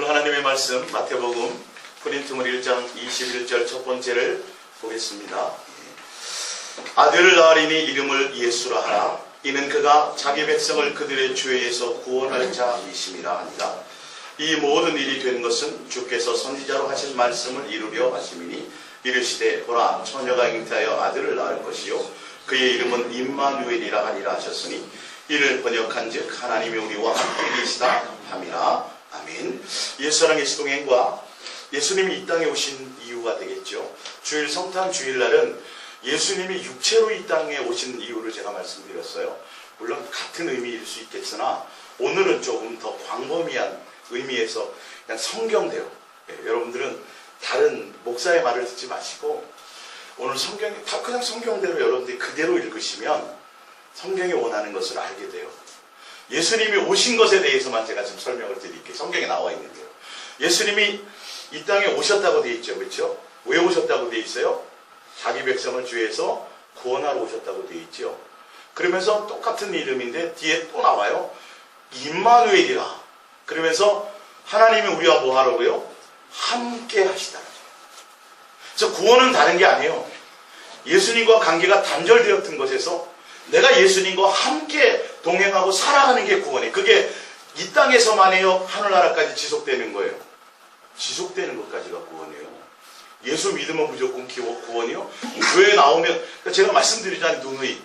오늘 하나님의 말씀 마태복음 고린토mer 1장 21절 첫 번째를 보겠습니다. 아들을 낳으리니 이름을 예수라 하라. 이는 그가 자기 백성을 그들의 죄에서 구원할 자이심이라 하니라. 이 모든 일이 된 것은 주께서 선지자로 하신 말씀을 이루려 하심이니 이르시되 보라 처녀가 잉태하여 아들을 낳을 것이요 그의 이름은 임마누엘이라 하니라 하셨으니 이를 번역한즉 하나님이 우리와 함께 계시다 함이라. 아멘. 예수사랑의 시동행과 예수님이 이 땅에 오신 이유가 되겠죠. 주일 성탄 주일날은 예수님이 육체로 이 땅에 오신 이유를 제가 말씀드렸어요. 물론 같은 의미일 수 있겠으나 오늘은 조금 더 광범위한 의미에서 그냥 성경대로, 여러분들은 다른 목사의 말을 듣지 마시고 오늘 그냥 성경대로 여러분들이 그대로 읽으시면 성경이 원하는 것을 알게 돼요. 예수님이 오신 것에 대해서만 제가 지금 설명을 드릴게요. 성경에 나와 있는데요. 예수님이 이 땅에 오셨다고 되어 있죠. 그렇죠? 왜 오셨다고 되어 있어요? 자기 백성을 죄에서 구원하러 오셨다고 되어 있죠. 그러면서 똑같은 이름인데 뒤에 또 나와요. 임마누엘이라. 그러면서 하나님이 우리와 뭐 하라고요? 함께 하시다. 그래서 구원은 다른 게 아니에요. 예수님과 관계가 단절되었던 것에서 내가 예수님과 함께 동행하고 살아가는 게 구원이에요. 그게 이 땅에서만이요 하늘나라까지 지속되는 거예요. 지속되는 것까지가 구원이에요. 예수 믿으면 무조건 구원이요. 교회 나오면 제가 말씀드리자니 누누이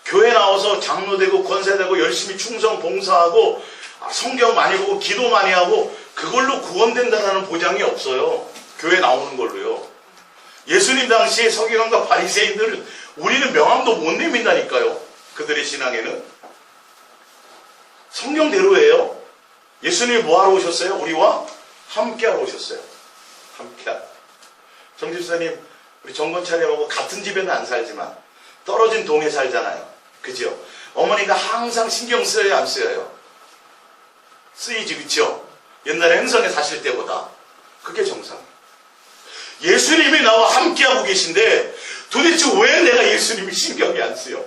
교회 나와서 장로되고 권사되고 열심히 충성 봉사하고 성경 많이 보고 기도 많이 하고 그걸로 구원된다라는 보장이 없어요. 교회 나오는 걸로요. 예수님 당시에 서기관과 바리새인들은 우리는 명함도 못 내민다니까요. 그들의 신앙에는 성경대로예요. 예수님이 뭐하러 오셨어요? 우리와 함께하러 오셨어요. 함께하러. 정집사님, 우리 정권차님하고 같은 집에는 안 살지만 떨어진 동에 살잖아요. 그죠? 어머니가 항상 신경 쓰여요, 안 쓰여요? 쓰이지, 그쵸? 옛날에 행성에 사실 때보다. 그게 정상이에요. 예수님이 나와 함께하고 계신데 도대체 왜 내가 예수님이 신경이 안 쓰여?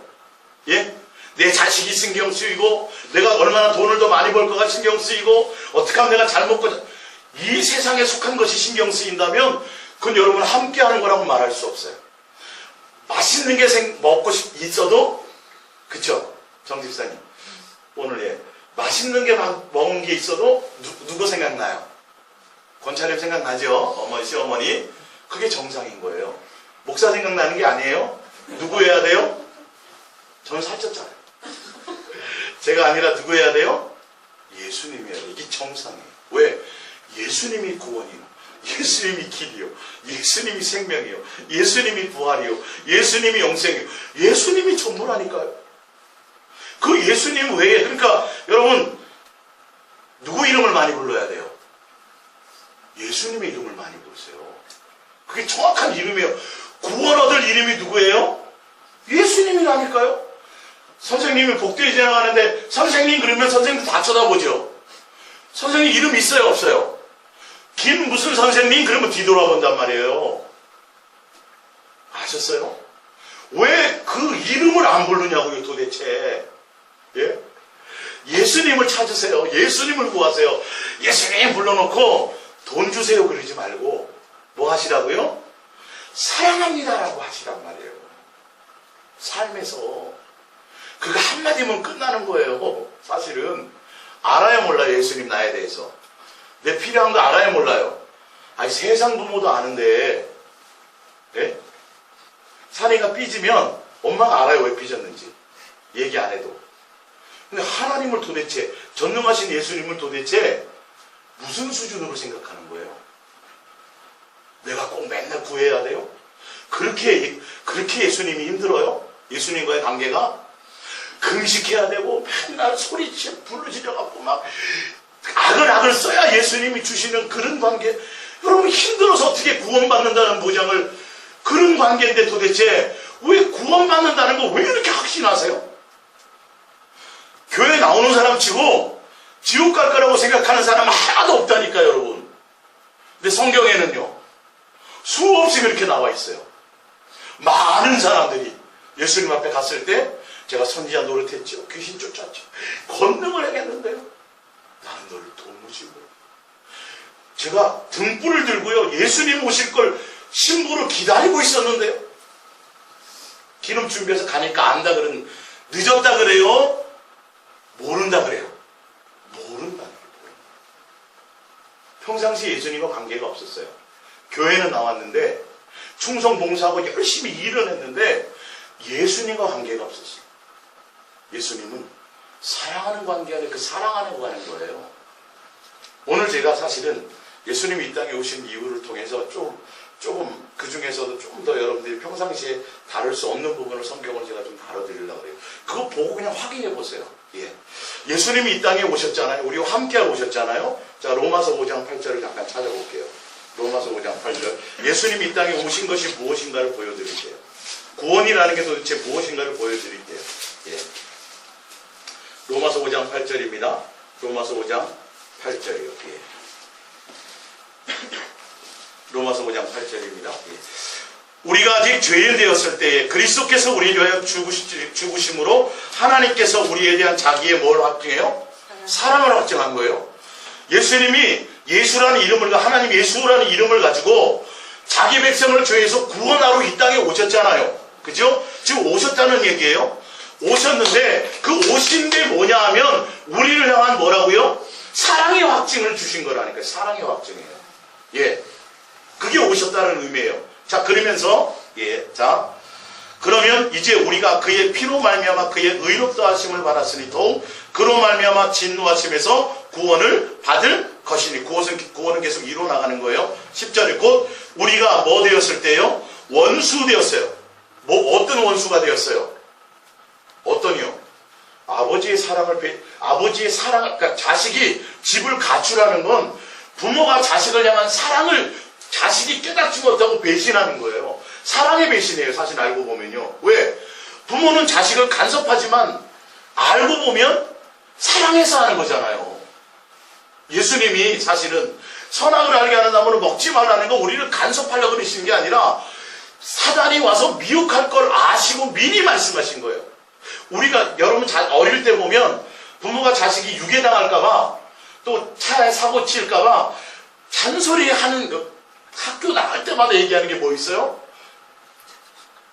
예? 내 자식이 신경 쓰이고 내가 얼마나 돈을 더 많이 벌 거가 신경 쓰이고 어떻게 하면 내가 잘 먹고 이 세상에 속한 것이 신경 쓰인다면 그건 여러분 함께하는 거라고 말할 수 없어요. 맛있는 게 먹고 있어도 그쵸? 정집사님 오늘 예 맛있는 게 먹은 게 있어도 누구 생각나요? 권차림 생각나죠? 어머니, 시어머니. 그게 정상인 거예요. 목사 생각나는 게 아니에요. 누구 해야 돼요? 저는 살쪘잖아요. 제가 아니라 누구 해야 돼요? 예수님이 해야 돼요. 이게 정상이에요. 왜? 예수님이 구원이요. 예수님이 길이요. 예수님이 생명이요. 예수님이 부활이요. 예수님이 영생이요. 예수님이 전부라니까요. 그 예수님 외에 그러니까 여러분 누구 이름을 많이 불러야 돼요? 예수님의 이름을 많이 부르세요. 그게 정확한 이름이에요. 구원 얻을 이름이 누구예요? 예수님이라니까요. 선생님이 복도에 지나가는데 선생님 그러면 선생님 다 쳐다보죠. 선생님 이름 있어요 없어요? 김 무슨 선생님 그러면 뒤돌아본단 말이에요. 아셨어요? 왜 그 이름을 안 부르냐고요 도대체. 예? 예수님을 찾으세요. 예수님을 구하세요. 예수님 불러놓고 돈 주세요 그러지 말고 뭐 하시라고요? 사랑합니다라고 하시란 말이에요. 삶에서 그거 한마디면 끝나는 거예요. 사실은 알아야 몰라요. 예수님 나에 대해서 내 필요한 거 알아야 몰라요. 아니 세상 부모도 아는데 네? 사내가 삐지면 엄마가 알아요. 왜 삐졌는지 얘기 안 해도. 근데 하나님을 도대체 전능하신 예수님을 도대체 무슨 수준으로 생각하는 거예요? 내가 꼭 맨날 구해야 돼요? 그렇게 예수님이 힘들어요? 예수님과의 관계가? 금식해야 되고 맨날 소리치 부르짖어갖고 막 악을 써야 예수님이 주시는 그런 관계. 여러분 힘들어서 어떻게 구원받는다는 보장을 그런 관계인데 도대체 왜 구원받는다는 거 왜 이렇게 확신하세요? 교회 나오는 사람 치고 지옥 갈 거라고 생각하는 사람 하나도 없다니까요, 여러분. 근데 성경에는요, 수없이 그렇게 나와 있어요. 많은 사람들이 예수님 앞에 갔을 때 제가 선지자 노릇했죠. 귀신 쫓았죠. 권능을 행했는데요. 나는 너를 도무지 제가 등불을 들고요, 예수님 오실 걸 신부로 기다리고 있었는데요. 기름 준비해서 가니까 안다 그러는, 늦었다 그래요? 모른다 그래요? 모른다 그래요. 평상시 예수님과 관계가 없었어요. 교회는 나왔는데 충성 봉사하고 열심히 일을 했는데 예수님과 관계가 없었어요. 예수님은 사랑하는 관계 안에 그 사랑하는 가는 거예요. 오늘 제가 사실은 예수님이 이 땅에 오신 이유를 통해서 조금 그 중에서도 좀 더 여러분들이 평상시에 다룰 수 없는 부분을 성경을 제가 좀 다뤄드리려고 해요. 그거 보고 그냥 확인해 보세요. 예. 예수님이 이 땅에 오셨잖아요. 우리와 함께하고 오셨잖아요. 자, 로마서 5장 8절을 잠깐 찾아볼게요. 로마서 5장 8절. 예수님이 이 땅에 오신 것이 무엇인가를 보여드릴게요. 구원이라는 게 도대체 무엇인가를 보여드릴게요. 예. 로마서 5장 8절입니다. 로마서 5장 8절이요. 예. 로마서 5장 8절입니다. 예. 우리가 아직 죄인 되었을 때에 그리스도께서 우리를 위하여 죽으심으로 하나님께서 우리에 대한 자기의 뭘 확증해요? 사랑을 확증한 거예요. 예수님이 예수라는 이름을, 하나님 예수라는 이름을 가지고 자기 백성을 죄에서 구원하러 이 땅에 오셨잖아요. 그죠? 지금 오셨다는 얘기예요. 오셨는데 그 오신 게 뭐냐 하면 우리를 향한 뭐라고요? 사랑의 확증을 주신 거라니까요. 사랑의 확증이에요. 예. 그게 오셨다는 의미예요. 자, 그러면서 자, 그러면 이제 우리가 그의 피로 말미암아 그의 의롭다 하심을 받았으니 더욱 그로 말미암아 진노하심에서 구원을 받을 것이니, 구원은 계속 이루어나가는 거예요. 10절에 곧 우리가 뭐 되었을 때요? 원수 되었어요. 뭐 어떤 원수가 되었어요? 어떤이요? 아버지의 사랑, 그러니까 자식이 집을 갖추라는 건 부모가 자식을 향한 사랑을 자식이 깨닫지 못하고 배신하는 거예요. 사랑의 배신이에요. 사실 알고 보면요. 왜? 부모는 자식을 간섭하지만 알고 보면 사랑해서 하는 거잖아요. 예수님이 사실은 선악을 알게 하는 나무를 먹지 말라는 거 우리를 간섭하려고 그러시는 게 아니라 사단이 와서 미혹할 걸 아시고 미리 말씀하신 거예요. 우리가 여러분 어릴 때 보면 부모가 자식이 유괴당할까봐 또 차에 사고 칠까봐 잔소리하는, 학교 나갈 때마다 얘기하는 게 뭐 있어요?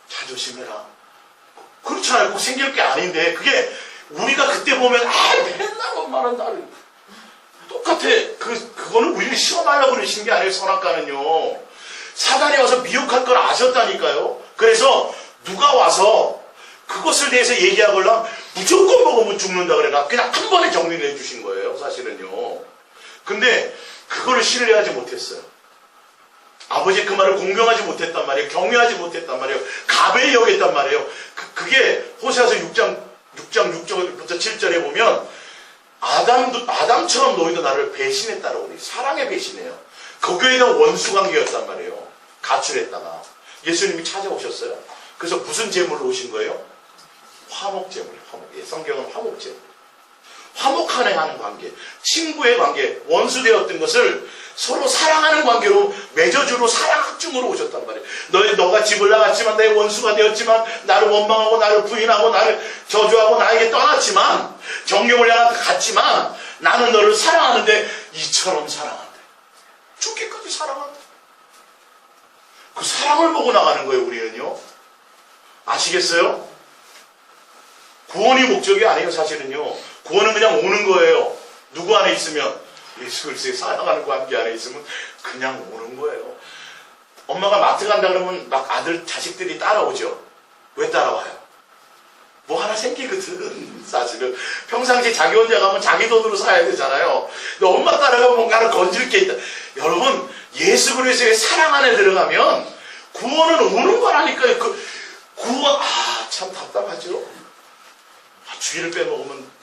잘 조심해라. 그렇잖아요. 꼭 생길 게 아닌데 그게 우리가 그때 보면 맨날 엄마는 나를 똑같아. 그거는 우리를 시험하려고 그러시는 게 아니에요. 선악과는요. 사단이 와서 미혹할 걸 아셨다니까요. 그래서 누가 와서 그것을 대해서 얘기하거나 무조건 먹으면 죽는다 그래가 그냥 한 번에 정리를 해주신 거예요. 사실은요. 근데 그거를 신뢰하지 못했어요. 아버지 그 말을 공경하지 못했단 말이에요. 경외하지 못했단 말이에요. 가베이 여겼단 말이에요. 그게 호세아서 6절부터 7절에 보면 아담처럼 너희도 나를 배신했다라고 그래요. 사랑의 배신이에요. 거기에 대한 원수관계였단 말이에요. 가출했다가 예수님이 찾아오셨어요. 그래서 무슨 제물로 오신 거예요? 화목제물. 성경은 화목제물. 화목하는 관계, 친구의 관계, 원수되었던 것을 서로 사랑하는 관계로 맺어주러 사랑 확증으로 오셨단 말이에요. 너가 집을 나갔지만 내 원수가 되었지만 나를 원망하고 나를 부인하고 나를 저주하고 나에게 떠났지만 정령을 향해 갔지만 나는 너를 사랑하는데 이처럼 사랑한대. 죽기까지 사랑한대. 그 사랑을 보고 나가는 거예요. 우리는요. 아시겠어요? 구원이 목적이 아니에요. 사실은요. 구원은 그냥 오는 거예요. 누구 안에 있으면, 예수 그리스도의 사랑하는 관계 안에 있으면 그냥 오는 거예요. 엄마가 마트 간다 그러면 막 자식들이 따라오죠. 왜 따라와요? 뭐 하나 생기거든. 사실은 평상시 자기 혼자 가면 자기 돈으로 사야 되잖아요. 근데 엄마 따라가면 뭔가를 건질 게 있다. 여러분, 예수 그리스도의 사랑 안에 들어가면 구원은 오는 거라니까요. 구원, 참 답답하죠. 주의를 빼먹으면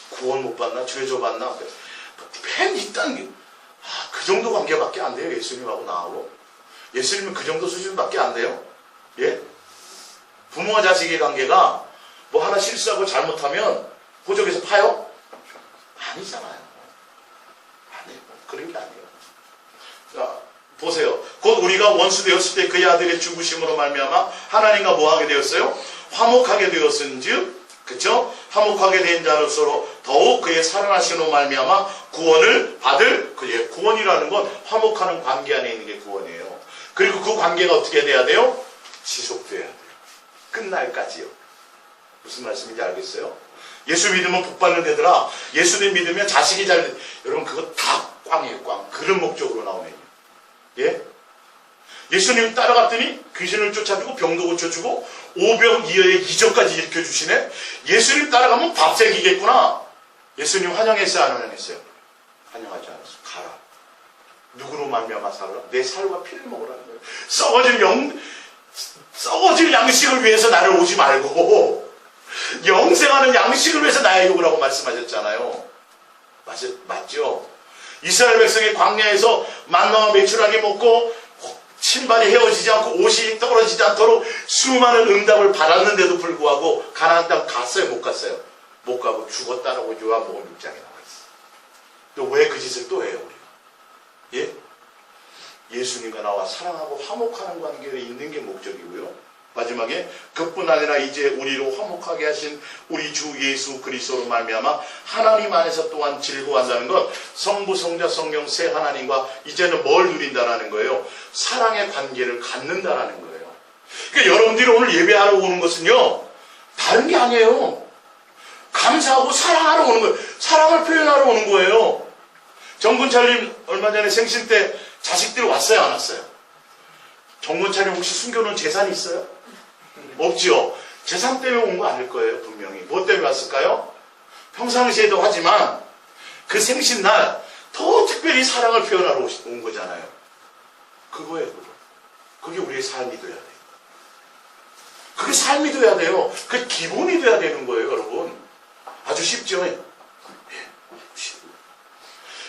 구원 못 받나? 죄줘 받나? 팬 있다는 그 정도 관계밖에 안 돼요. 예수님하고 나하고. 예수님은 그 정도 수준밖에 안 돼요. 예? 부모와 자식의 관계가 뭐 하나 실수하고 잘못하면 호적에서 파요? 아니잖아요. 아니에요. 그런 게 아니에요. 자, 보세요. 곧 우리가 원수 되었을 때 그의 아들의 죽으심으로 말미암아 하나님과 뭐 하게 되었어요? 화목하게 되었은즉, 그쵸? 화목하게 된 자로서 더욱 그의 살아나심으로 말미암아 구원을 받을 그의 구원이라는 건 화목하는 관계 안에 있는 게 구원이에요. 그리고 그 관계가 어떻게 돼야 돼요? 지속돼야 돼요. 끝날까지요. 무슨 말씀인지 알겠어요? 예수 믿으면 복 받는 데더라. 예수님 믿으면 자식이 잘 여러분 그거 다 꽝이에요. 꽝. 그런 목적으로 나오네요. 예? 예수님 따라갔더니 귀신을 쫓아주고 병도 고쳐주고 오병이어의 기적까지 일으켜주시네. 예수님 따라가면 밥 생기겠구나. 예수님 환영했어요? 안 환영했어요? 환영하지 않았어. 가라. 누구로 말미암아 살아? 내 살과 피를 먹으라는 거예요. 썩어질 양식을 위해서 나를 오지 말고 영생하는 양식을 위해서 나의 욕을 하고 말씀하셨잖아요. 맞죠? 이스라엘 백성이 광야에서 만나와 메추라기 먹고 신발이 헤어지지 않고 옷이 떨어지지 않도록 수많은 응답을 받았는데도 불구하고 가나안 땅 갔어요? 못 갔어요? 못 가고 죽었다라고 요한복음 6장에 나와 있어요. 또 왜 그 짓을 또 해요 우리가? 예? 예수님과 나와 사랑하고 화목하는 관계에 있는 게 목적이고요. 마지막에 그뿐 아니라 이제 우리로 화목하게 하신 우리 주 예수 그리스도로 말미암아 하나님 안에서 또한 즐거워한다는 건 성부 성자 성령 세 하나님과 이제는 뭘 누린다라는 거예요. 사랑의 관계를 갖는다라는 거예요. 그러니까 여러분들이 오늘 예배하러 오는 것은요 다른 게 아니에요. 감사하고 사랑하러 오는 거예요. 사랑을 표현하러 오는 거예요. 정근철님 얼마 전에 생신 때 자식들 왔어요 안 왔어요? 정근철님 혹시 숨겨놓은 재산이 있어요? 없지요. 재산 때문에 온 거 아닐 거예요. 분명히. 뭐 때문에 왔을까요? 평상시에도 하지만 그 생신날 더 특별히 사랑을 표현하러 온 거잖아요. 그거예요. 그거. 그게 우리의 삶이 돼야 돼요. 그게 삶이 돼야 돼요. 그게 기본이 돼야 되는 거예요. 여러분. 아주 쉽죠.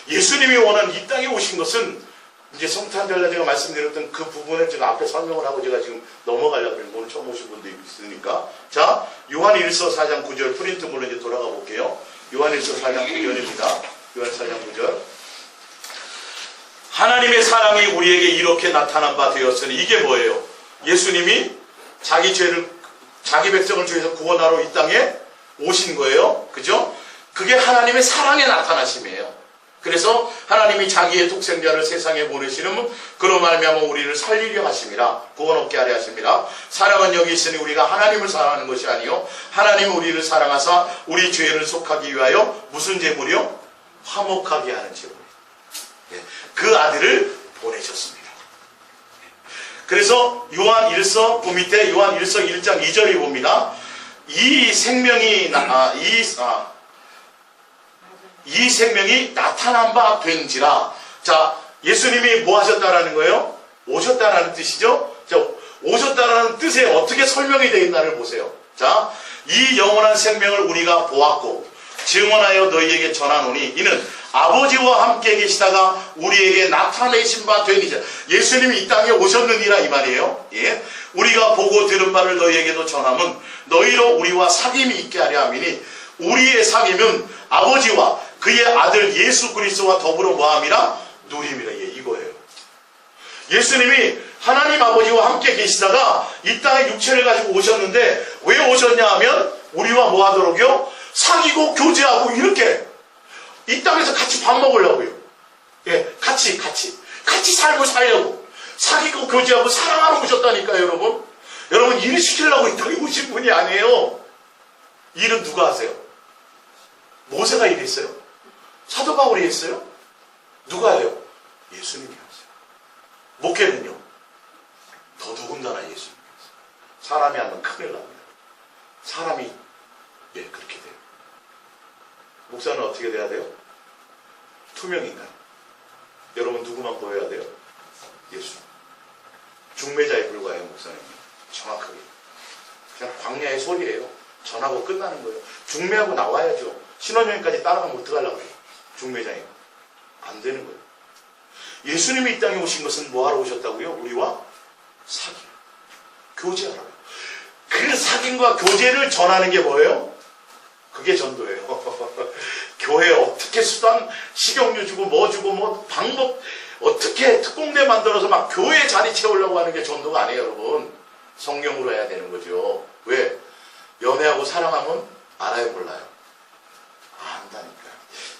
예수님이 원하는 이 땅에 오신 것은 이제 성탄절날 제가 말씀드렸던 그 부분을 제가 앞에 설명을 하고 제가 지금 넘어가려고 그랬는데 오늘 처음 오신 분도 있으니까 자 요한일서 4장 9절 프린트물로 이제 돌아가 볼게요. 요한일서 4장 9절입니다. 요한 4장 9절 하나님의 사랑이 우리에게 이렇게 나타난 바 되었으니 이게 뭐예요? 예수님이 자기 백성을 주에서 구원하러 이 땅에 오신 거예요. 그죠? 그게 하나님의 사랑의 나타나심이에요. 그래서 하나님이 자기의 독생자를 세상에 보내시는 그로 말미암아 우리를 살리려 하심이라 구원 얻게 하려 하심이라 사랑은 여기 있으니 우리가 하나님을 사랑하는 것이 아니요 하나님은 우리를 사랑하사 우리 죄를 속하기 위하여 무슨 제물이요? 화목하게 하는 제물. 그 아들을 보내셨습니다. 그래서 요한일서 그 밑에 요한일서 1장 2절이 봅니다. 이 생명이 이 생명이 나타난 바 된지라. 자, 예수님이 뭐 하셨다라는 거예요? 오셨다라는 뜻이죠? 자, 오셨다라는 뜻에 어떻게 설명이 되어 있나를 보세요. 자, 이 영원한 생명을 우리가 보았고 증언하여 너희에게 전하노니 이는 아버지와 함께 계시다가 우리에게 나타내신 바 되니라. 예수님이 이 땅에 오셨느니라 이 말이에요. 예. 우리가 보고 들은 바를 너희에게도 전함은 너희로 우리와 사귐이 있게 하려 함이니 우리의 사귐은 아버지와 그의 아들 예수 그리스도와 더불어 뭐함이라? 누림이라. 예, 이거예요. 예수님이 하나님 아버지와 함께 계시다가 이 땅에 육체를 가지고 오셨는데 왜 오셨냐 하면 우리와 뭐 하도록요? 사귀고 교제하고 이렇게 이 땅에서 같이 밥 먹으려고요. 예, 같이 살고 살려고 사귀고 교제하고 사랑하러 오셨다니까요, 여러분. 여러분 일 시키려고 이 땅에 오신 분이 아니에요. 일은 누가 하세요? 모세가 일했어요? 사도 바울이 했어요? 누가 해요? 예수님이 하세요. 목회는요? 더더군다나 예수님이 하세요. 사람이 하면 큰일 납니다. 사람이 그렇게 돼요. 목사는 어떻게 돼야 돼요? 투명인간. 여러분 누구만 보여야 돼요? 예수. 중매자에 불과해요. 목사님. 정확하게. 그냥 광야의 소리예요. 전하고 끝나는 거예요. 중매하고 나와야죠. 신혼여행까지 따라가면 어떡하려고 그래요? 중매자예요. 안 되는 거예요. 예수님이 이 땅에 오신 것은 뭐하러 오셨다고요? 우리와 사귐. 교제하라고요. 그 사귐과 교제를 전하는 게 뭐예요? 그게 전도예요. 교회 어떻게 수단, 식용유 주고 뭐 주고 뭐 방법 어떻게 특공대 만들어서 막 교회 자리 채우려고 하는 게 전도가 아니에요, 여러분. 성경으로 해야 되는 거죠. 왜? 연애하고 사랑하면 알아요, 몰라요? 안 안다니까.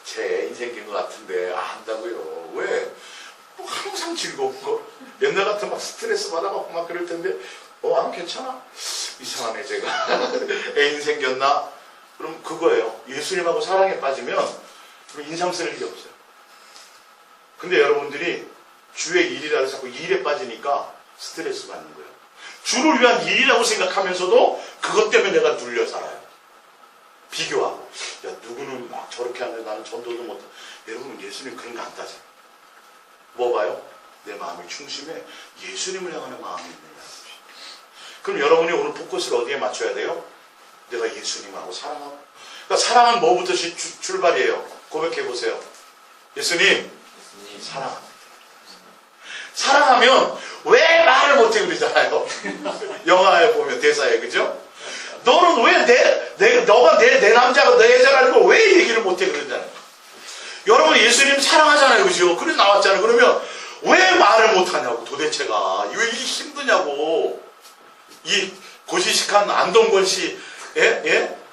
제 애인 생긴 것 같은데 안다고요. 왜? 뭐 항상 즐거운 거. 옛날 같으면 막 스트레스 받아갖고 막 그럴 텐데 안 괜찮아? 이상하네 제가. 애인 생겼나? 그럼 그거예요. 예수님하고 사랑에 빠지면 그럼 인상 쓸 일이 없어요. 근데 여러분들이 주의 일이라 해서 자꾸 일에 빠지니까 스트레스 받는 거예요. 주를 위한 일이라고 생각하면서도 그것 때문에 내가 눌려 살아요. 비교하고. 야, 누구는 막 저렇게 하는데 나는 전도도 못해. 여러분, 예수님 그런 거 안 따져요. 뭐 봐요? 내 마음의 중심에 예수님을 향하는 마음이 있느냐. 그럼 여러분이 오늘 포커스를 어디에 맞춰야 돼요? 내가 예수님하고 사랑하고. 그러니까 사랑은 뭐부터 출발이에요? 고백해보세요. 예수님, 사랑합니다. 사랑하면 왜 말을 못해 그러잖아요. 영화에 보면 대사에, 그죠? 너는 왜 너가 내 남자가 내 여자라는 걸 왜 얘기를 못해 그러잖아요. 여러분 예수님 사랑하잖아요, 그죠? 그래 나왔잖아요. 그러면 왜 말을 못하냐고 도대체가. 왜 이게 힘드냐고. 이 고지식한 안동건 씨,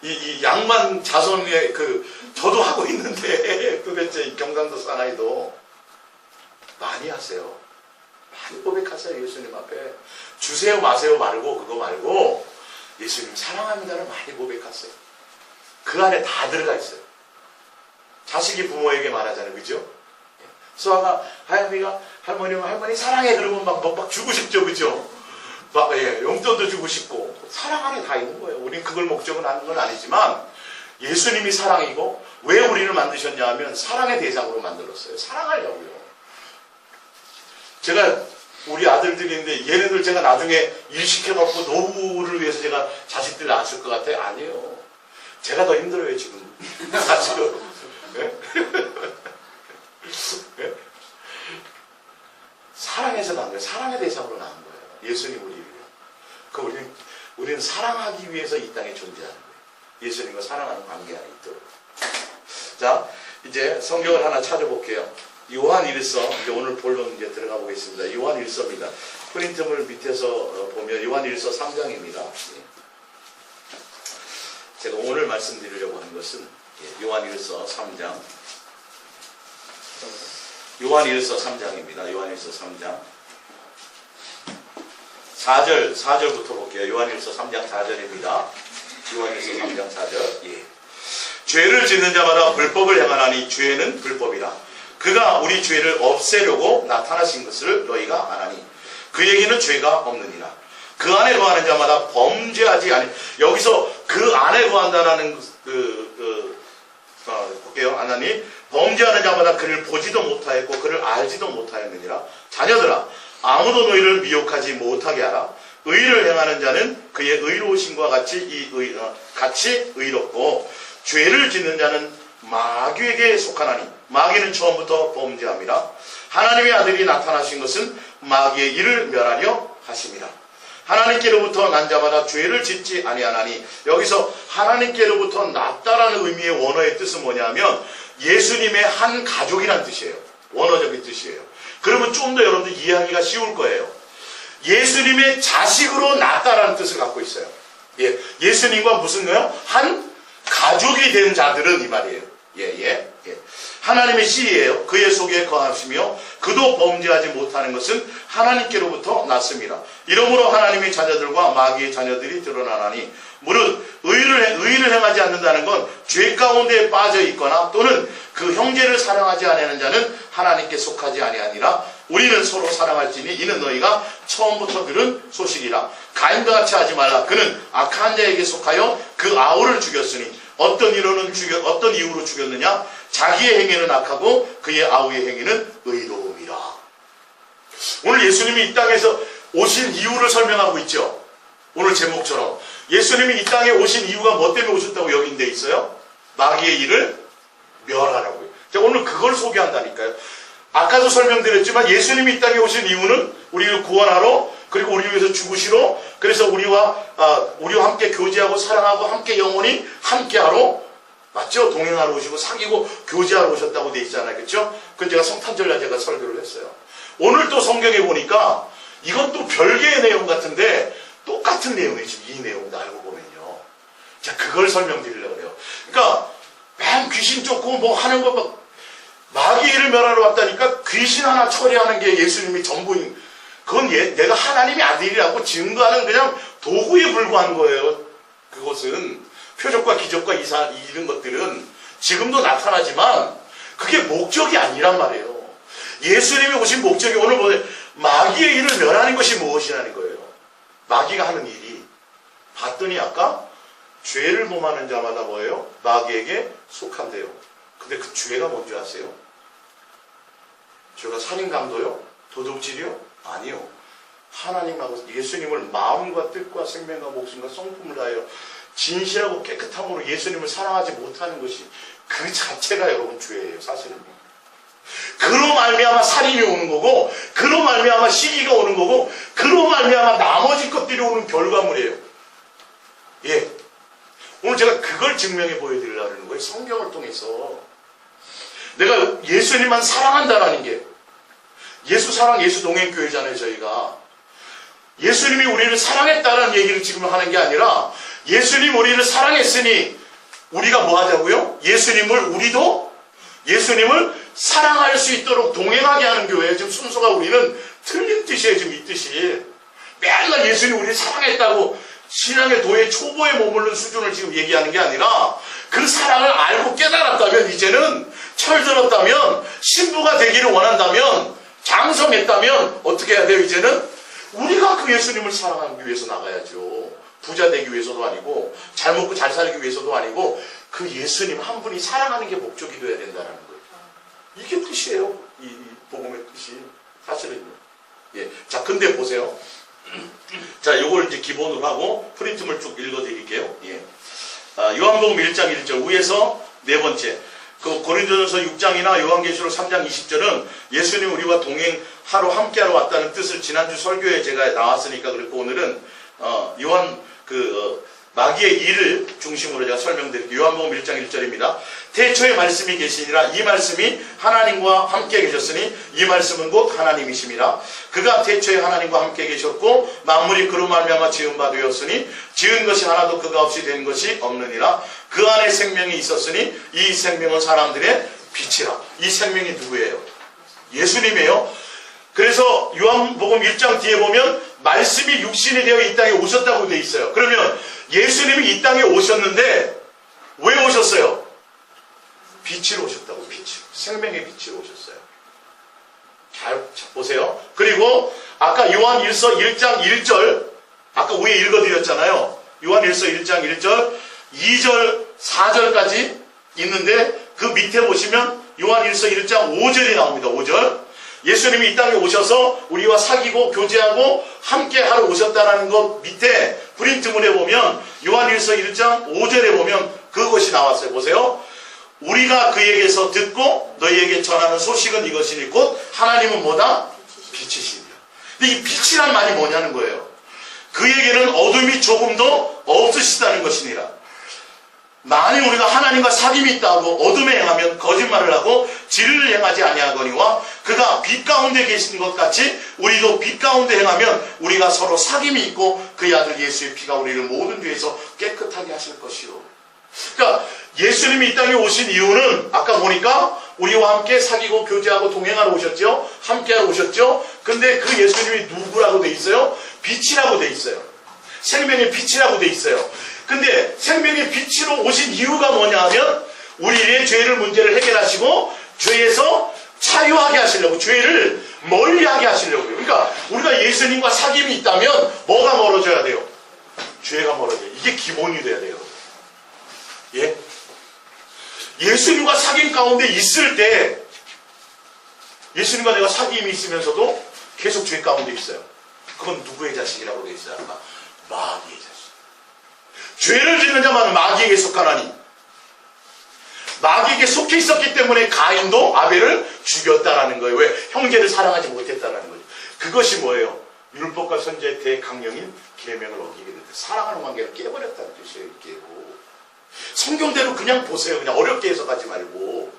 이 양만 자손의 저도 하고 있는데 도대체 이 경상도 사나이도 많이 하세요. 많이 고백하세요. 예수님 앞에. 주세요 마세요 말고 그거 말고 예수님 사랑합니다를 많이 고백하세요. 그 안에 다 들어가 있어요. 자식이 부모에게 말하잖아요. 그죠? 수아가 하얀이가 할머니 사랑해 그러면 막 주고 싶죠. 그죠? 용돈도 주고 싶고 사랑 안에 다 있는 거예요. 우린 그걸 목적으로 하는 건 아니지만 예수님이 사랑이고 왜 우리를 만드셨냐 하면 사랑의 대상으로 만들었어요. 사랑하려고요. 제가 우리 아들들인데 얘네들 제가 나중에 일 시켜갖고 노후를 위해서 제가 자식들 낳았을 것 같아요? 아니에요. 제가 더 힘들어요 지금. 사실은. 네? 사랑해서 낳은 거예요. 사랑의 대상으로 낳은 거예요. 예수님 우리를. 우리는 사랑하기 위해서 이 땅에 존재하는 거예요. 예수님과 사랑하는 관계 안에 있도록. 자, 이제 성경을 하나 찾아볼게요. 요한일서, 이제 오늘 본론 이제 들어가 보겠습니다. 요한일서입니다. 프린트물 밑에서 보면 요한일서 3장입니다. 제가 오늘 말씀드리려고 하는 것은 요한일서 3장. 요한일서 3장입니다. 요한일서 3장. 4절부터 볼게요. 요한일서 3장 4절입니다. 요한일서 3장 4절. 죄를 짓는 자마다 불법을 행하나니 죄는 불법이라. 그가 우리 죄를 없애려고 나타나신 것을 너희가 아나니 그에게는 죄가 없느니라. 그 안에 거하는 자마다 범죄하지 아니. 여기서 그 안에 거한다라는 볼게요. 아나니 범죄하는 자마다 그를 보지도 못하였고 그를 알지도 못하였느니라. 자녀들아 아무도 너희를 미혹하지 못하게 하라. 의를 행하는 자는 그의 의로우심과 같이 같이 의롭고 죄를 짓는 자는 마귀에게 속하나니 마귀는 처음부터 범죄함이라. 하나님의 아들이 나타나신 것은 마귀의 일을 멸하려 하심이라. 하나님께로부터 난 자마다 죄를 짓지 아니하나니. 여기서 하나님께로부터 났다라는 의미의 원어의 뜻은 뭐냐면 예수님의 한 가족이란 뜻이에요. 원어적인 뜻이에요. 그러면 좀 더 여러분들 이해하기가 쉬울 거예요. 예수님의 자식으로 났다라는 뜻을 갖고 있어요. 예수님과 무슨 거요? 한 가족이 된 자들은 이 말이에요. 하나님의 씨예요. 그의 속에 거하시며 그도 범죄하지 못하는 것은 하나님께로부터 났습니다. 이러므로 하나님의 자녀들과 마귀의 자녀들이 드러나나니 무릇 의를 행하지 않는다는 건 죄 가운데 빠져 있거나 또는 그 형제를 사랑하지 아니하는 자는 하나님께 속하지 아니하니라. 우리는 서로 사랑할지니 이는 너희가 처음부터 들은 소식이라. 가인과 같이 하지 말라. 그는 악한 자에게 속하여 그 아우를 죽였으니 어떤 이유로 죽였느냐? 자기의 행위는 악하고 그의 아우의 행위는 의로움이라. 오늘 예수님이 이 땅에서 오신 이유를 설명하고 있죠. 오늘 제목처럼 예수님이 이 땅에 오신 이유가 뭐 때문에 오셨다고 여긴 데 있어요? 마귀의 일을 멸하라고요. 제가 오늘 그걸 소개한다니까요. 아까도 설명드렸지만 예수님이 이 땅에 오신 이유는 우리를 구원하러, 그리고 우리 위해서 죽으시러, 그래서 우리와 함께 교제하고 사랑하고 함께 영원히 함께하러, 맞죠? 동행하러 오시고 사귀고 교제하러 오셨다고 돼 있잖아요. 그렇죠? 그건 제가 성탄절날 제가 설교를 했어요. 오늘 또 성경에 보니까 이건 또 별개의 내용 같은데 똑같은 내용이에요. 지금 이 내용도 알고 보면요. 자, 그걸 설명드리려고 해요. 그러니까 맨 귀신 쫓고 뭐 하는 거 막 마귀 일을 멸하러 왔다니까 귀신 하나 처리하는 게 예수님이 전부인, 그건 내가 하나님의 아들이라고 증거하는 그냥 도구에 불과한 거예요. 그것은 표적과 기적과 이런 것들은 지금도 나타나지만 그게 목적이 아니란 말이에요. 예수님이 오신 목적이 오늘 뭐예요? 마귀의 일을 멸하는 것이 무엇이라는 거예요. 마귀가 하는 일이, 봤더니 아까 죄를 범하는 자마다 뭐예요? 마귀에게 속한대요. 근데 그 죄가 뭔지 아세요? 죄가 살인강도요? 도둑질이요? 아니요. 하나님하고 예수님을 마음과 뜻과 생명과 목숨과 성품을 다하여 진실하고 깨끗함으로 예수님을 사랑하지 못하는 것이 그 자체가 여러분 죄예요. 사실은. 그로 말미암아 살인이 오는 거고, 그로 말미암아 시기가 오는 거고, 그로 말미암아 나머지 것들이 오는 결과물이에요. 예. 오늘 제가 그걸 증명해 보여드리려는 거예요. 성경을 통해서. 내가 예수님만 사랑한다라는 게, 예수 사랑 예수 동행교회잖아요. 저희가 예수님이 우리를 사랑했다는 얘기를 지금 하는 게 아니라, 예수님 우리를 사랑했으니 우리가 뭐 하자고요? 우리도 예수님을 사랑할 수 있도록 동행하게 하는 교회예요. 지금 순서가 우리는 틀린 뜻이에요. 지금 이 뜻이. 맨날 예수님 우리를 사랑했다고 신앙의 도의 초보에 머무르는 수준을 지금 얘기하는 게 아니라, 그 사랑을 알고 깨달았다면, 이제는 철들었다면, 신부가 되기를 원한다면, 장성했다면 어떻게 해야 돼요? 이제는 우리가 그 예수님을 사랑하기 위해서 나가야죠. 부자 되기 위해서도 아니고, 잘 먹고 잘 살기 위해서도 아니고, 그 예수님 한 분이 사랑하는 게 목적이 돼야 된다는 거예요. 이게 뜻이에요. 이 복음의 뜻이. 사실은요. 예. 자, 근데 보세요. 자, 요걸 이제 기본으로 하고 프린트물 쭉 읽어드릴게요. 예. 요한복음 1장 1절 위에서 네 번째. 그 고린도전서 6장이나 요한계시록 3장 20절은 예수님 우리와 동행하러 함께하러 왔다는 뜻을 지난주 설교에 제가 나왔으니까 그랬고, 오늘은 마귀의 일을 중심으로 제가 설명드릴게요. 요한복음 1장 1절입니다. 태초에 말씀이 계시니라. 이 말씀이 하나님과 함께 계셨으니 이 말씀은 곧 하나님이심이라. 그가 태초에 하나님과 함께 계셨고 만물이 그로 말미암아 지은 바 되었으니 지은 것이 하나도 그가 없이 된 것이 없느니라. 그 안에 생명이 있었으니 이 생명은 사람들의 빛이라. 이 생명이 누구예요? 예수님이에요. 그래서 요한복음 1장 뒤에 보면 말씀이 육신이 되어 이 땅에 오셨다고 되어 있어요. 그러면 예수님이 이 땅에 오셨는데 왜 오셨어요? 빛으로 오셨다고. 빛, 생명의 빛으로 오셨어요. 잘 보세요. 그리고 아까 요한 1서 1장 1절 아까 위에 읽어드렸잖아요. 요한 1서 1장 1절 2절 4절까지 있는데 그 밑에 보시면 요한 1서 1장 5절이 나옵니다. 5절. 예수님이 이 땅에 오셔서 우리와 사귀고 교제하고 함께 하러 오셨다는 것 밑에 프린트문에 보면 요한일서 1장 5절에 보면 그것이 나왔어요. 보세요. 우리가 그에게서 듣고 너희에게 전하는 소식은 이것이니 곧 하나님은 뭐다? 빛이시니라. 근데 이 빛이란 말이 뭐냐는 거예요. 그에게는 어둠이 조금도 없으시다는 것이니라. 만일 우리가 하나님과 사귐이 있다고 어둠에 행하면 거짓말을 하고 진리를 행하지 아니하거니와 그가 빛 가운데 계신 것 같이 우리도 빛 가운데 행하면 우리가 서로 사귐이 있고 그의 아들 예수의 피가 우리를 모든 죄에서 깨끗하게 하실 것이요. 그러니까 예수님이 이 땅에 오신 이유는 아까 보니까 우리와 함께 사귀고 교제하고 동행하러 오셨죠. 함께하러 오셨죠. 근데 그 예수님이 누구라고 돼 있어요? 빛이라고 돼 있어요. 생명의 빛이라고 돼 있어요. 근데 생명의 빛으로 오신 이유가 뭐냐 하면 우리의 죄를 문제를 해결하시고 죄에서 자유하게 하시려고, 죄를 멀리하게 하시려고요. 그러니까 우리가 예수님과 사귐이 있다면 뭐가 멀어져야 돼요? 죄가 멀어져요. 이게 기본이 돼야 돼요. 예? 예수님과 사귐 가운데 있을 때 예수님과 내가 사귐이 있으면서도 계속 죄 가운데 있어요. 그건 누구의 자식이라고 되어 있어요? 마귀의 자식. 죄를 짓는 자만은 마귀에게 속하나니, 마귀에게 속해 있었기 때문에 가인도 아벨을 죽였다라는 거예요. 왜? 형제를 사랑하지 못했다라는 거죠. 그것이 뭐예요? 율법과 선지자의 대강령인 계명을 어기게 됐다. 사랑하는 관계를 깨버렸다는 뜻이에요. 깨고. 성경대로 그냥 보세요. 그냥 어렵게 해석하지 말고.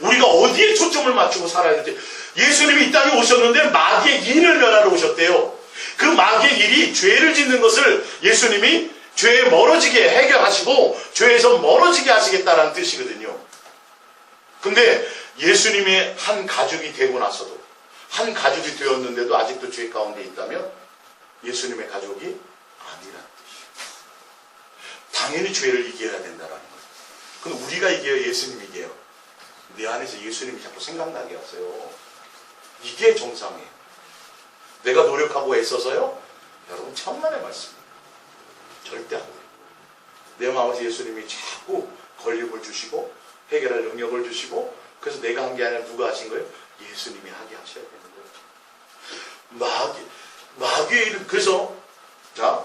우리가 어디에 초점을 맞추고 살아야 되지? 예수님이 이 땅에 오셨는데 마귀의 일을 멸하러 오셨대요. 그 마귀의 일이 죄를 짓는 것을 예수님이 죄에 멀어지게 해결하시고 죄에서 멀어지게 하시겠다는 뜻이거든요. 근데 예수님의 한 가족이 되고 나서도, 한 가족이 되었는데도 아직도 죄 가운데 있다면 예수님의 가족이 아니라는 뜻이에요. 당연히 죄를 이겨야 된다는 거예요. 그럼 우리가 이겨요? 예수님이 이겨요? 내 안에서 예수님이 자꾸 생각나게 하세요. 이게 정상이에요. 내가 노력하고 애써서요? 여러분 천만의 말씀입니다. 절대 안 돼요. 내 마음에서 예수님이 자꾸 권력을 주시고 해결할 능력을 주시고, 그래서 내가 한 게 아니라 누가 하신 거예요? 예수님이 하게 하셔야 되는 거예요. 마귀의 이름. 그래서 자,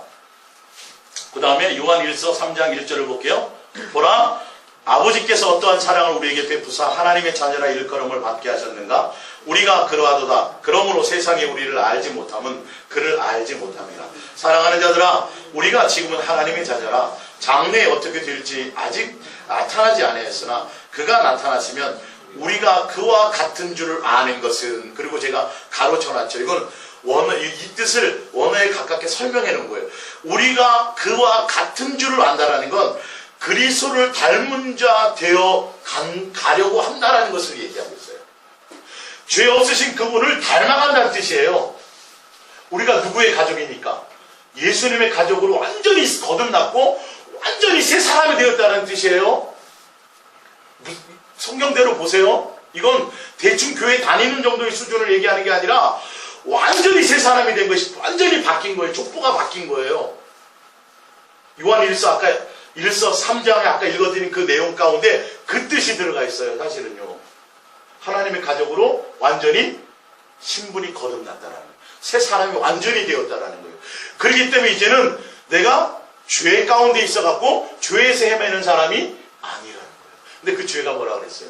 그 다음에 요한 1서 3장 1절을 볼게요. 보라, 아버지께서 어떠한 사랑을 우리에게 베푸사 하나님의 자녀라 일컬음을 받게 하셨는가? 우리가 그러하도다. 그러므로 세상이 우리를 알지 못함은 그를 알지 못함이라. 사랑하는 자들아, 우리가 지금은 하나님의 자녀라. 장래에 어떻게 될지 아직 나타나지 아니했으나 그가 나타나시면 우리가 그와 같은 줄을 아는 것은, 그리고 제가 가로쳐놨죠. 이건 이 뜻을 원어에 가깝게 설명해 놓은 거예요. 우리가 그와 같은 줄을 안다라는 건 그리스도를 닮은 자 되어 가려고 한다라는 것을 얘기하고 있어요. 죄 없으신 그분을 닮아간다는 뜻이에요. 우리가 누구의 가족이니까? 예수님의 가족으로 완전히 거듭났고 완전히 새 사람이 되었다는 뜻이에요. 성경대로 보세요. 이건 대충 교회 다니는 정도의 수준을 얘기하는 게 아니라 완전히 새 사람이 된 것이, 완전히 바뀐 거예요. 족보가 바뀐 거예요. 요한 1서 3장에 아까 읽어드린 그 내용 가운데 그 뜻이 들어가 있어요. 사실은요. 하나님의 가족으로 완전히 신분이 거듭났다라는 거예요. 새 사람이 완전히 되었다라는 거예요. 그렇기 때문에 이제는 내가 죄 가운데 있어갖고 죄에서 헤매는 사람이 아니라는 거예요. 근데 그 죄가 뭐라 그랬어요?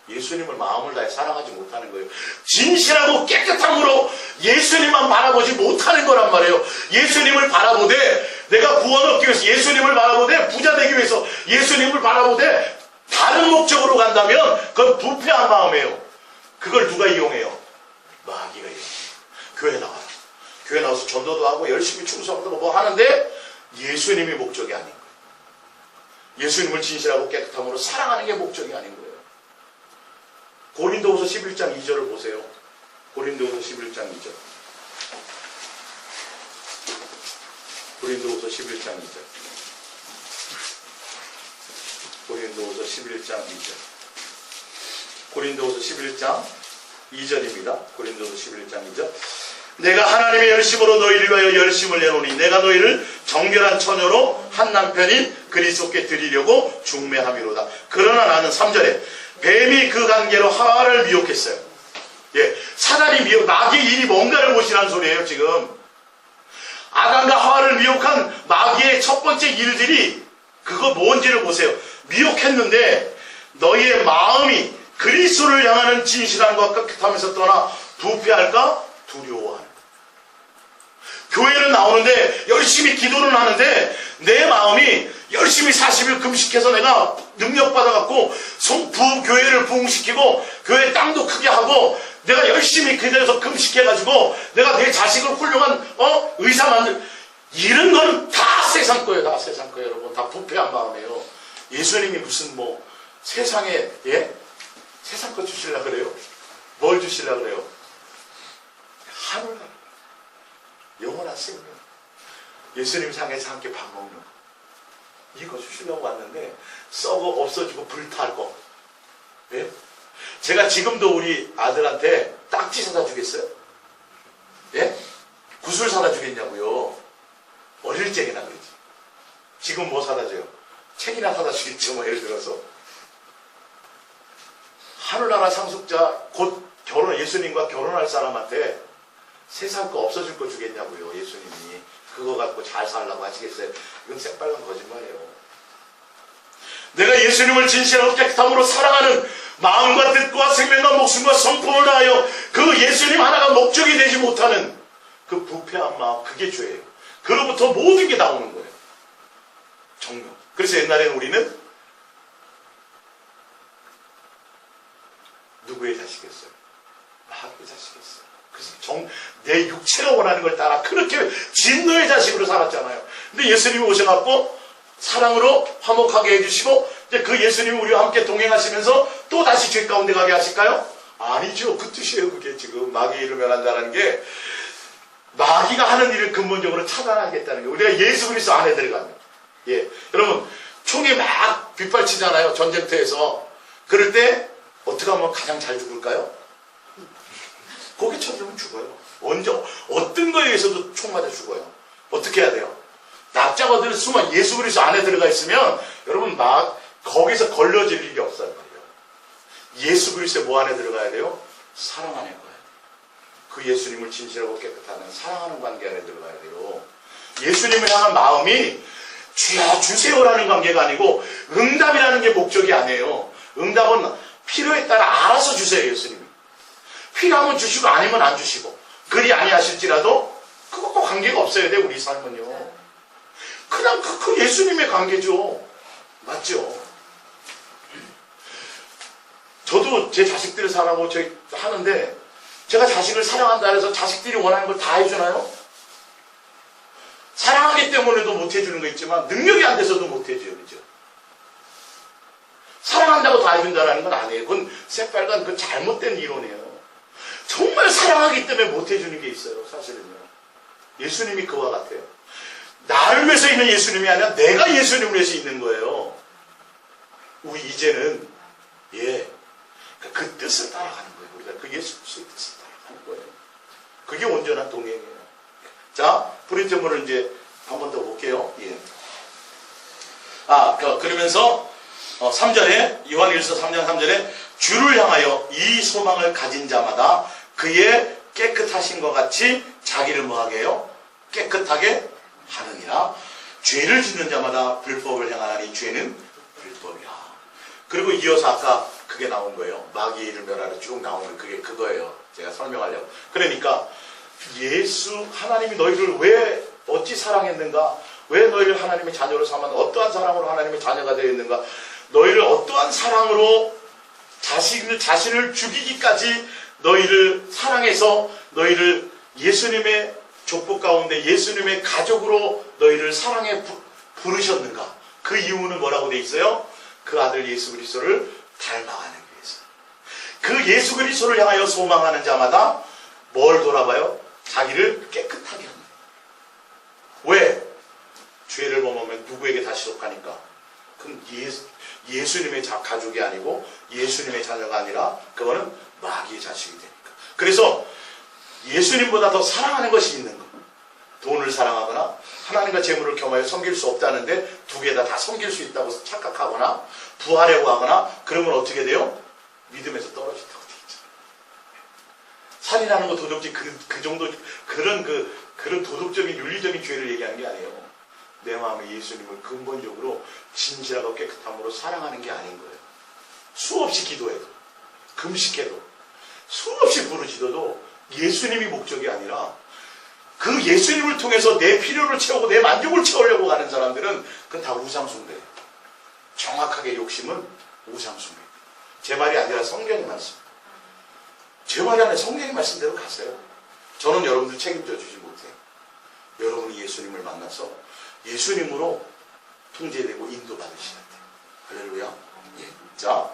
예수님을 마음을 다해 사랑하지 못하는 거예요. 진실하고 깨끗함으로 예수님만 바라보지 못하는 거란 말이에요. 예수님을 바라보되, 내가 구원 얻기 위해서 예수님을 바라보되, 부자 되기 위해서 예수님을 바라보되 다른 목적으로 간다면 그건 부패한 마음이에요. 그걸 누가 이용해요? 마귀가 이용해요. 교회 나와요. 교회 나와서 전도도 하고 열심히 충성하고 뭐 하는데 예수님이 목적이 아닌 거예요. 예수님을 진실하고 깨끗함으로 사랑하는 게 목적이 아닌 거예요. 고린도후서 11장 2절을 보세요. 고린도후서 11장 2절. 고린도후서 11장 2절. 고린도후서 11장 2절. 고린도후서 11장 2절입니다. 고린도후서 11장 2절. 내가 하나님의 열심으로 너희를 위하여 열심을 내노니 내가 너희를 정결한 처녀로 한 남편인 그리스도께 드리려고 중매함이로다. 그러나 나는 3절에 뱀이 그 관계로 하와를 미혹했어요. 예, 사단이 마귀의 일이 뭔가를 보시라는 소리예요. 지금 아담과 하와를 미혹한 마귀의 첫 번째 일들이 그거 뭔지를 보세요. 미혹했는데 너희의 마음이 그리스도를 향하는 진실함과 깨끗함에서 떠나 부패할까 두려워하는. 교회는 나오는데 열심히 기도는 하는데 내 마음이 열심히 40일 금식해서 내가 능력 받아갖고 교회를 부흥시키고 교회 땅도 크게 하고 내가 열심히 기도해서 금식해가지고 내가 내 자식을 훌륭한 의사 만들, 이런 거는 다 세상 거예요. 다 세상 거예요. 여러분 다 부패한 마음이에요. 예수님이 무슨 세상에 세상 거 주시려고 그래요? 뭘 주시려고 그래요? 하늘나라, 영원한 생명, 예수님 상에서 함께 밥 먹는 거, 이거 주시려고 왔는데 썩어 없어지고 불탈 거. 예? 제가 지금도 우리 아들한테 딱지 사다 주겠어요? 예? 구슬 사다 주겠냐고요. 어릴 적이나 그러지. 지금 뭐 사다 줘요? 책이나 사다 주겠죠. 뭐 예를 들어서 하늘나라 상속자 곧 예수님과 결혼할 사람한테 세상 거 없어질 거 주겠냐고요. 예수님이 그거 갖고 잘 살라고 하시겠어요? 이건 새빨간 거짓말이에요. 내가 예수님을 진실하고 깨끗함으로 사랑하는 마음과 뜻과 생명과 목숨과 성품을 다하여 그 예수님 하나가 목적이 되지 못하는 그 부패한 마음, 그게 죄예요. 그로부터 모든 게 나오는 거예요. 정령. 그래서 옛날에는 우리는 누구의 자식이었어요? 마귀의 자식이었어요. 그래서 내 육체가 원하는 걸 따라 그렇게 진노의 자식으로 살았잖아요. 근데 예수님이 오셔갖고 사랑으로 화목하게 해주시고 이제 그 예수님이 우리와 함께 동행하시면서 또 다시 죄 가운데 가게 하실까요? 아니죠. 그 뜻이에요. 그게 지금 마귀의 일을 멸한다는 게 마귀가 하는 일을 근본적으로 차단하겠다는 게 우리가 예수 그리스도 안에 들어가면 예, 여러분 총이 막 빗발치잖아요. 전쟁터에서. 그럴 때 어떻게 하면 가장 잘 죽을까요? 고개 쳐들면 죽어요. 언제 어떤 거에 의해서도 총 맞아 죽어요. 어떻게 해야 돼요? 납작어들 숨어 예수 그리스도 안에 들어가 있으면 여러분 막 거기서 걸려질 일이 없어요. 예수 그리스도 뭐 안에 들어가야 돼요? 사랑 안에 가야 돼요. 그 예수님을 진실하고 깨끗하는 사랑하는 관계 안에 들어가야 돼요. 예수님을 향한 마음이 주야 주세요라는 관계가 아니고 응답이라는 게 목적이 아니에요. 응답은 필요에 따라 알아서 주세요. 예수님이 필요하면 주시고 아니면 안 주시고 그리 아니하실지라도 그것과 관계가 없어야 돼. 우리 삶은요 그냥 그 예수님의 관계죠. 맞죠? 저도 제 자식들을 사랑하고 하는데 제가 자식을 사랑한다 해서 자식들이 원하는 걸 다 해주나요? 사랑하기 때문에도 못 해주는 거 있지만 능력이 안 돼서도 못 해줘요. 그죠? 사랑한다고 다 해준다는 건 아니에요. 그건 새빨간 그 잘못된 이론이에요. 정말 사랑하기 때문에 못 해주는 게 있어요. 사실은요. 예수님이 그와 같아요. 나를 위해서 있는 예수님이 아니라 내가 예수님을 위해서 있는 거예요. 우리 이제는 그 뜻을 따라가는 거예요. 우리가 그 예수 그리스도의 뜻을 따라가는 거예요. 그게 온전한 동행이에요. 자, 브리트물을 이제 한 번 더 볼게요. 예. 그러면서 3절에 요한일서 3장 3절에 주를 향하여 이 소망을 가진 자마다 그의 깨끗하신 것 같이 자기를 뭐하게 해요? 깨끗하게 하느니라. 죄를 짓는 자마다 불법을 행하나니 죄는 불법이라. 그리고 이어서 아까 그게 나온 거예요. 마귀의 일을 멸하러 쭉 나오는 그게 그거예요. 제가 설명하려고. 그러니까 하나님이 너희를 왜 어찌 사랑했는가? 왜 너희를 하나님의 자녀로 삼았는가? 어떠한 사랑으로 하나님의 자녀가 되어 있는가? 너희를 어떠한 사랑으로 자신을 죽이기까지 너희를 사랑해서 너희를 예수님의 족보 가운데 예수님의 가족으로 너희를 사랑해 부르셨는가? 그 이유는 뭐라고 되어 있어요? 그 아들 예수 그리스도를 닮아가는 위해서. 그 예수 그리스도를 향하여 소망하는 자마다 뭘 돌아봐요? 자기를 깨끗하게 합니다. 왜? 죄를 범하면 누구에게 다시 속하니까? 그건 예수님의 가족이 아니고 예수님의 자녀가 아니라 그거는 마귀의 자식이 되니까. 그래서 예수님보다 더 사랑하는 것이 있는 것. 돈을 사랑하거나 하나님과 재물을 겸하여 섬길 수 없다는데 두 개 다 섬길 수 있다고 착각하거나 부하려고 하거나 그러면 어떻게 돼요? 믿음에서 떨어진다고 되어 있잖아요. 살인하는 거 도덕적 그 정도 그런 도덕적인 윤리적인 죄를 얘기하는 게 아니에요. 내 마음에 예수님을 근본적으로 진실하고 깨끗함으로 사랑하는 게 아닌 거예요. 수없이 기도해도 금식해도 수없이 부르짖어도 예수님이 목적이 아니라 그 예수님을 통해서 내 필요를 채우고 내 만족을 채우려고 하는 사람들은 그건 다 우상숭배예요. 정확하게 욕심은 우상숭배. 제 말이 아니라 성경의 말씀. 제 말이 아니라 성경의 말씀대로 가세요. 저는 여러분들 책임져 주지 못해요. 여러분이 예수님을 만나서 예수님으로 통제되고 인도받으셔야 돼요. 할렐루야. 예. 자,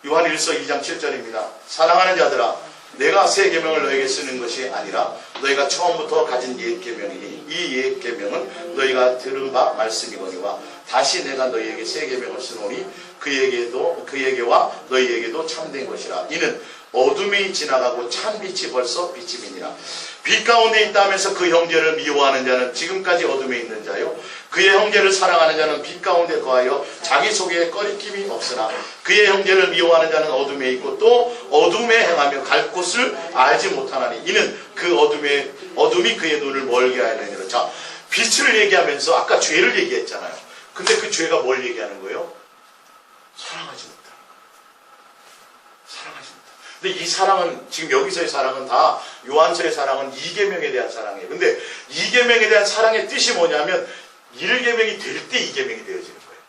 요한일서 2장 7절입니다. 사랑하는 자들아, 내가 새 계명을 너에게 쓰는 것이 아니라 너희가 처음부터 가진 옛 계명이니 이 옛 계명은 너희가 들은 바 말씀이거니와 다시 내가 너희에게 새 계명을 쓰노니 그에게와 너희에게도 참된 것이라. 이는 어둠이 지나가고 참 빛이 벌써 비침이니라. 빛 가운데 있다 하면서 그 형제를 미워하는 자는 지금까지 어둠에 있는 자요, 그의 형제를 사랑하는 자는 빛 가운데 거하여 자기 속에 꺼리낌이 없으나 그의 형제를 미워하는 자는 어둠에 있고 또 어둠에 행하며 갈 곳을 알지 못하나니 이는 그 어둠이 그의 눈을 멀게 하느니라. 자, 빛을 얘기하면서 아까 죄를 얘기했잖아요. 근데 그 죄가 뭘 얘기하는 거예요? 사랑하지 못하는 거. 사랑하지 못하는 거. 근데 이 사랑은, 지금 여기서의 사랑은 다 요한서의 사랑은 2계명에 대한 사랑이에요. 근데 2계명에 대한 사랑의 뜻이 뭐냐면 1계명이 될 때 2계명이 되어지는 거예요.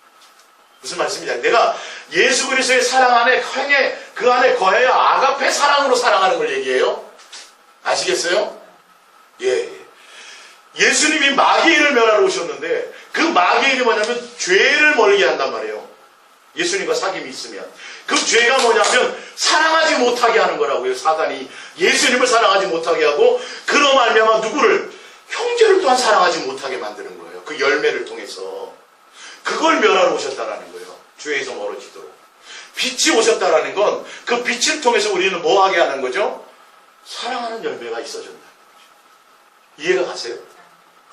무슨 말씀이냐? 내가 예수 그리스도의 사랑 안에 그 안에 거해야 아가페 사랑으로 사랑하는 걸 얘기해요. 아시겠어요? 예. 예수님이 마귀를 멸하러 오셨는데 그 마귀의 일이 뭐냐면 죄를 멀게 한단 말이에요. 예수님과 사귐이 있으면. 그 죄가 뭐냐면 사랑하지 못하게 하는 거라고요. 사단이 예수님을 사랑하지 못하게 하고 그로 말미암아 누구를? 형제를 또한 사랑하지 못하게 만드는 거예요. 그 열매를 통해서. 그걸 멸하러 오셨다라는 거예요. 죄에서 멀어지도록. 빛이 오셨다라는 건 그 빛을 통해서 우리는 뭐 하게 하는 거죠? 사랑하는 열매가 있어진다는 거죠. 이해가 가세요?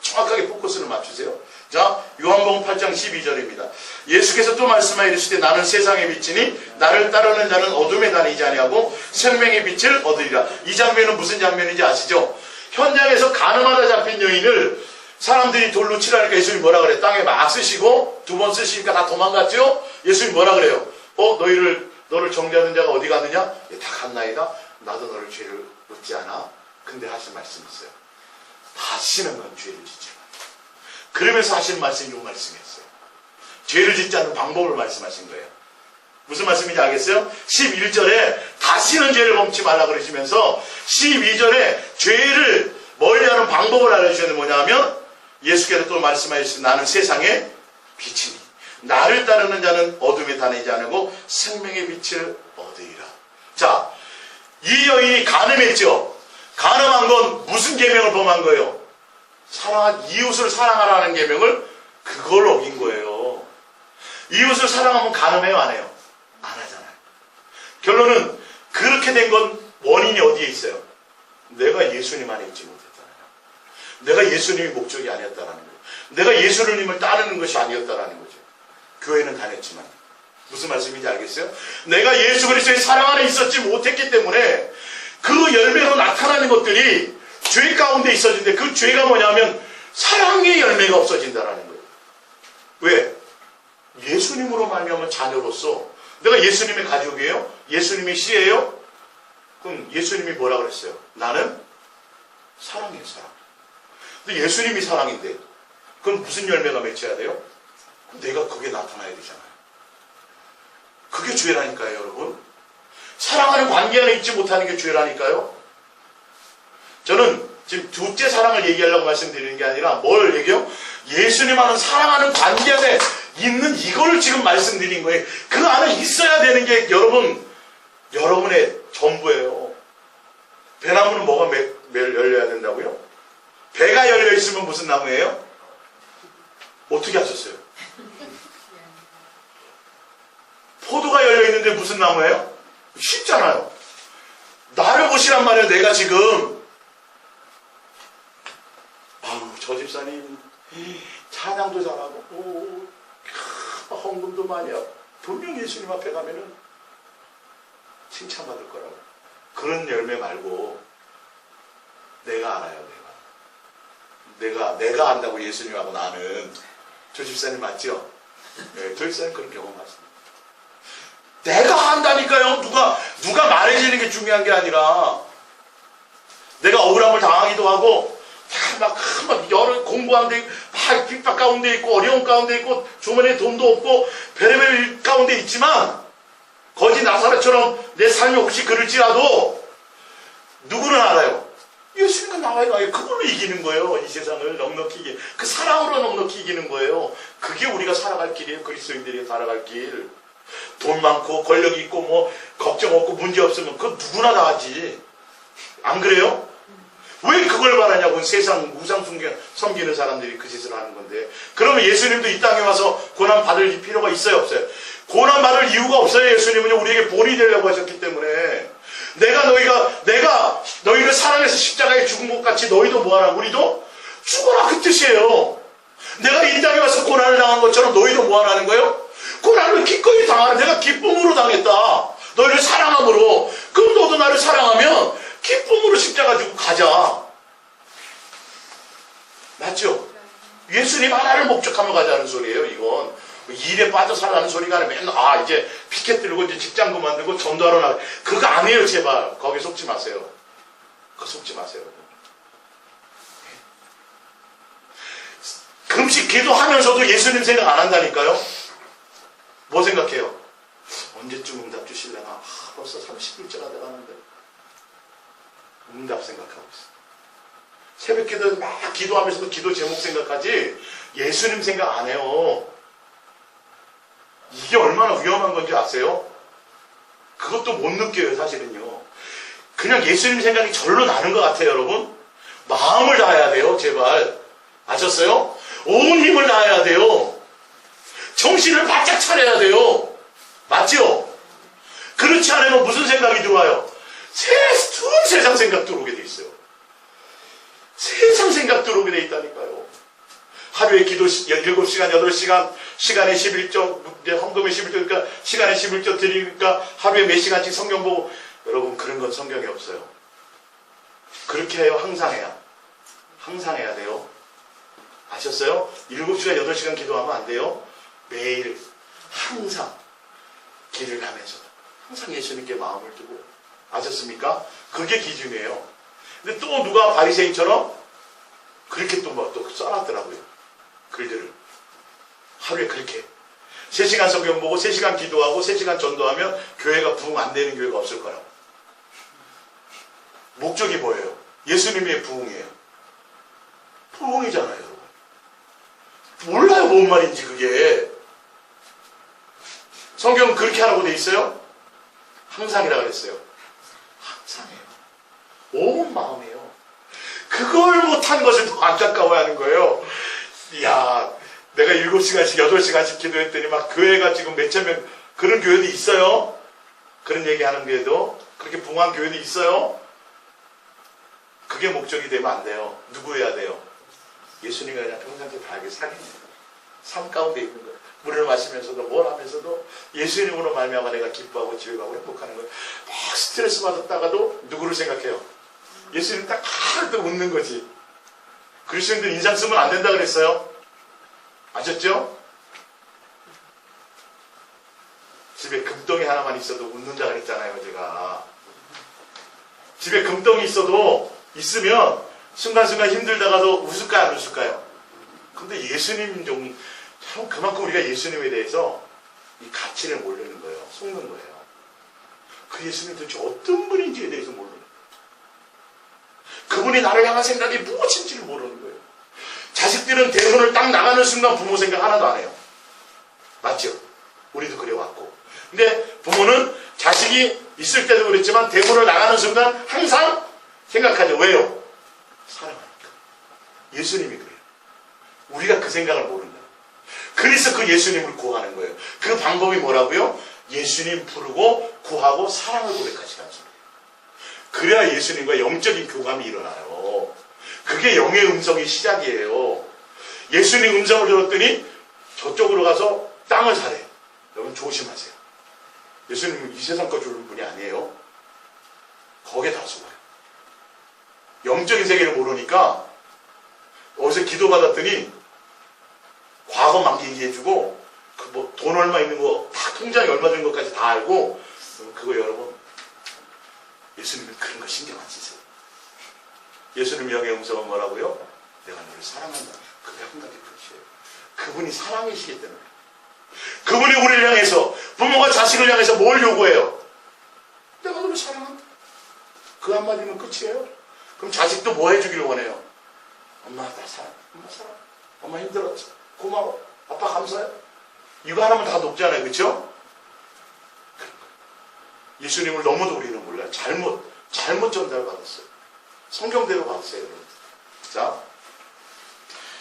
정확하게 포커스를 맞추세요. 자, 요한복음 8장 12절입니다. 예수께서 또 말씀하여 이르시되 나는 세상의 빛이니 나를 따르는 자는 어둠에 다니지 아니하고 생명의 빛을 얻으리라. 이 장면은 무슨 장면인지 아시죠? 현장에서 가늠하다 잡힌 여인을 사람들이 돌로 치라니까 예수님이 뭐라 그래요? 땅에 막 쓰시고 두 번 쓰시니까 다 도망갔죠? 예수님이 뭐라 그래요? 너를 정죄하는 자가 어디 갔느냐? 예, 다 갔나이다. 나도 너를 죄를 묻지 않아. 근데 하신 말씀이 있어요. 다시는 넌 죄를 짓지 마. 그러면서 하신 말씀이 요 말씀이었어요. 죄를 짓지 않는 방법을 말씀하신 거예요. 무슨 말씀인지 알겠어요? 11절에 다시는 죄를 범치 말라 그러시면서 12절에 죄를 멀리하는 방법을 알려주셨는데 뭐냐면 예수께서 또 말씀하셨습니 나는 세상의 빛이니 나를 따르는 자는 어둠에 다니지 않고 생명의 빛을 얻으리라. 자, 이 여인이 간음했죠. 간음한 건 무슨 계명을 범한 거예요? 이웃을 사랑하라는 계명을 그걸 어긴 거예요. 이웃을 사랑하면 간음해요, 안 해요? 안 하잖아요. 결론은 그렇게 된 건 원인이 어디에 있어요? 내가 예수님 안에 있지 못했다는 거예요. 내가 예수님이 목적이 아니었다는 거예요. 내가 예수님을 따르는 것이 아니었다는 거죠. 교회는 다녔지만 무슨 말씀인지 알겠어요? 내가 예수 그리스도의 사랑 안에 있었지 못했기 때문에 그 열매로 나타나는 것들이 죄 가운데 있어진데 그 죄가 뭐냐면 사랑의 열매가 없어진다는 거예요. 왜? 예수님으로 말미암은 자녀로서 내가 예수님의 가족이에요? 예수님의 씨예요? 그럼 예수님이 뭐라 그랬어요? 나는 사랑의 사랑. 근데 예수님이 사랑인데 그럼 무슨 열매가 맺혀야 돼요? 내가 그게 나타나야 되잖아요. 그게 죄라니까요, 여러분. 사랑하는 관계 안에 있지 못하는 게 죄라니까요. 저는 지금 둘째 사랑을 얘기하려고 말씀드리는 게 아니라 뭘 얘기해요? 예수님하는 사랑하는 관계 안에 있는 이거를 지금 말씀드린 거예요. 그 안에 있어야 되는 게 여러분의 전부예요. 배나무는 뭐가 열려야 된다고요? 배가 열려 있으면 무슨 나무예요? 어떻게 하셨어요? 포도가 열려 있는데 무슨 나무예요? 쉽잖아요. 나를 보시란 말이에요. 내가 지금 저 집사님 찬양도 잘하고 헌금도 많이 하고 분명 예수님 앞에 가면은 칭찬받을 거라고. 그런 열매 말고 내가 알아요. 내가 안다고 예수님하고 나는 저 집사님 맞죠? 네, 저 집사님 그런 경험 맞습니다. 내가 한다니까요. 누가 말해주는 게 중요한 게 아니라 내가 억울함을 당하기도 하고 막 여러 공부하는데 막 핍박 가운데 있고 어려운 가운데 있고 주머니에 돈도 없고 별의별 가운데 있지만 거지 나사렛처럼 내 삶이 혹시 그럴지라도 누구는 알아요? 예수님과 나와요. 그걸로 이기는 거예요. 이 세상을 넉넉히 이기는 그 사랑으로 넉넉히 이기는 거예요. 그게 우리가 살아갈 길이에요. 그리스도인들이 살아갈 길. 돈 많고 권력이 있고 뭐 걱정 없고 문제 없으면 그거 누구나 다 하지. 안 그래요? 왜 그걸 바라냐고. 세상 우상 섬기는 사람들이 그 짓을 하는 건데. 그러면 예수님도 이 땅에 와서 고난 받을 필요가 있어요, 없어요? 고난 받을 이유가 없어요. 예수님은 우리에게 본이 되려고 하셨기 때문에. 내가 너희를 사랑해서 십자가에 죽은 것 같이 너희도 뭐하라? 우리도 죽어라, 그 뜻이에요. 내가 이 땅에 와서 고난을 당한 것처럼 너희도 뭐하라는 거예요? 고난을 기꺼이 당하는. 내가 기쁨으로 당했다. 너희를 사랑함으로. 그럼 너도 나를 사랑하면 기쁨으로 십자가 지고 가자. 맞죠? 예수님 하나를 목적하며 가자는 소리예요. 이건 일에 빠져 살라는 소리가 아니라 맨날 이제 피켓 들고 이제 직장 그만두고 전도하러 나가. 그거 아니에요. 제발 거기 속지 마세요. 그거 속지 마세요. 금식 기도하면서도 예수님 생각 안 한다니까요. 뭐 생각해요? 언제쯤 응답 주실래나? 벌써 30일째가 돼가는데 응답 생각하고 있어. 새벽 기도에서 막 기도하면서도 기도 제목 생각하지 예수님 생각 안 해요. 이게 얼마나 위험한 건지 아세요? 그것도 못 느껴요, 사실은요. 그냥 예수님 생각이 절로 나는 것 같아요, 여러분. 마음을 다해야 돼요, 제발. 아셨어요? 온 힘을 다해야 돼요. 정신을 바짝 차려야 돼요. 맞죠? 그렇지 않으면 무슨 생각이 들어와요? 세상 생각 들어오게 돼 있어요. 세상 생각 들어오게 돼 있다니까요. 하루에 기도 7시간, 8시간, 시간에 11조, 헌금에 11조, 그러니까 시간에 11조 드리니까 하루에 몇 시간씩 성경 보고, 여러분, 그런 건 성경에 없어요. 그렇게 해요, 항상 해야. 항상 해야 돼요. 아셨어요? 7시간, 8시간 기도하면 안 돼요. 매일, 항상, 길을 가면서, 항상 예수님께 마음을 두고, 아셨습니까? 그게 기준이에요. 근데 또 누가 바리새인처럼 그렇게 또 써놨더라고요. 글들을. 하루에 그렇게 3시간 성경 보고 3시간 기도하고 3시간 전도하면 교회가 부흥 안 되는 교회가 없을 거라고. 목적이 뭐예요? 예수님의 부흥이에요. 부흥이잖아요, 여러분. 몰라요, 뭔 말인지 그게. 성경은 그렇게 하라고 돼 있어요? 항상이라 그랬어요. 항상이에요. 온 마음이에요. 그걸 못한 것을 더 안타까워하는 거예요. 이야, 내가 7시간씩 8시간씩 기도했더니 막 교회가 지금 몇천 명, 그런 교회도 있어요. 그런 얘기하는 교회도, 그렇게 부흥한 교회도 있어요. 그게 목적이 되면 안 돼요. 누구 해야 돼요? 예수님이 그냥 평상시에 다하게 사는 삶 가운데 있는 거예요. 물을 마시면서도 뭘 하면서도 예수님으로 말미암아 내가 기뻐하고 집에 가고 행복하는 거예요. 막 스트레스 받았다가도 누구를 생각해요? 예수님 딱 할 때 웃는 거지. 그리스도인들 인상 쓰면 안 된다 그랬어요. 아셨죠? 집에 금덩이 하나만 있어도 웃는다 그랬잖아요, 제가. 집에 금덩이 있으면 순간순간 힘들다가도 웃을까요, 안 웃을까요? 근데 예수님 참 그만큼 우리가 예수님에 대해서 이 가치를 모르는 거예요. 속는 거예요. 그 예수님 도대체 어떤 분인지에 대해서 모르는 거예요. 그분이 나를 향한 생각이 무엇인지를 모르는 거예요. 자식들은 대문을 딱 나가는 순간 부모 생각 하나도 안 해요. 맞죠? 우리도 그래왔고. 근데 부모는 자식이 있을 때도 그랬지만 대문을 나가는 순간 항상 생각하죠. 왜요? 사랑하니까. 예수님이 그래요. 우리가 그 생각을 모른다. 그래서 그 예수님을 구하는 거예요. 그 방법이 뭐라고요? 예수님 부르고 구하고 사랑을 고백하시라는 소리예요. 그래야 예수님과 영적인 교감이 일어나요. 그게 영의 음성이 시작이에요. 예수님 음성을 들었더니 저쪽으로 가서 땅을 사래. 여러분 조심하세요. 예수님은 이 세상 거 주는 분이 아니에요. 거기에 다 속아요. 영적인 세계를 모르니까 어디서 기도받았더니 과거만 얘기해주고 돈 얼마 있는 거 다 통장에 얼마 든 것까지 다 알고 그거 여러분 예수님은 그런 거 신경 안 쓰세요. 예수님 영의 음성은 뭐라고요? 내가 너를 사랑한다. 그게 한 가지 끝이에요. 그분이 사랑이시기 때문에 그분이 우리를 향해서 부모가 자식을 향해서 뭘 요구해요? 내가 너를 사랑한다. 그 한마디면 끝이에요. 그럼 자식도 뭐 해주기를 원해요? 엄마 나 사랑. 엄마 사랑. 엄마 힘들었지. 고마워. 아빠 감사해. 이거 하나면 다 높잖아요. 그렇죠? 예수님을 너무도 우리는 몰라요. 잘못 전달 받았어요. 성경대로 받았어요. 여러분. 자,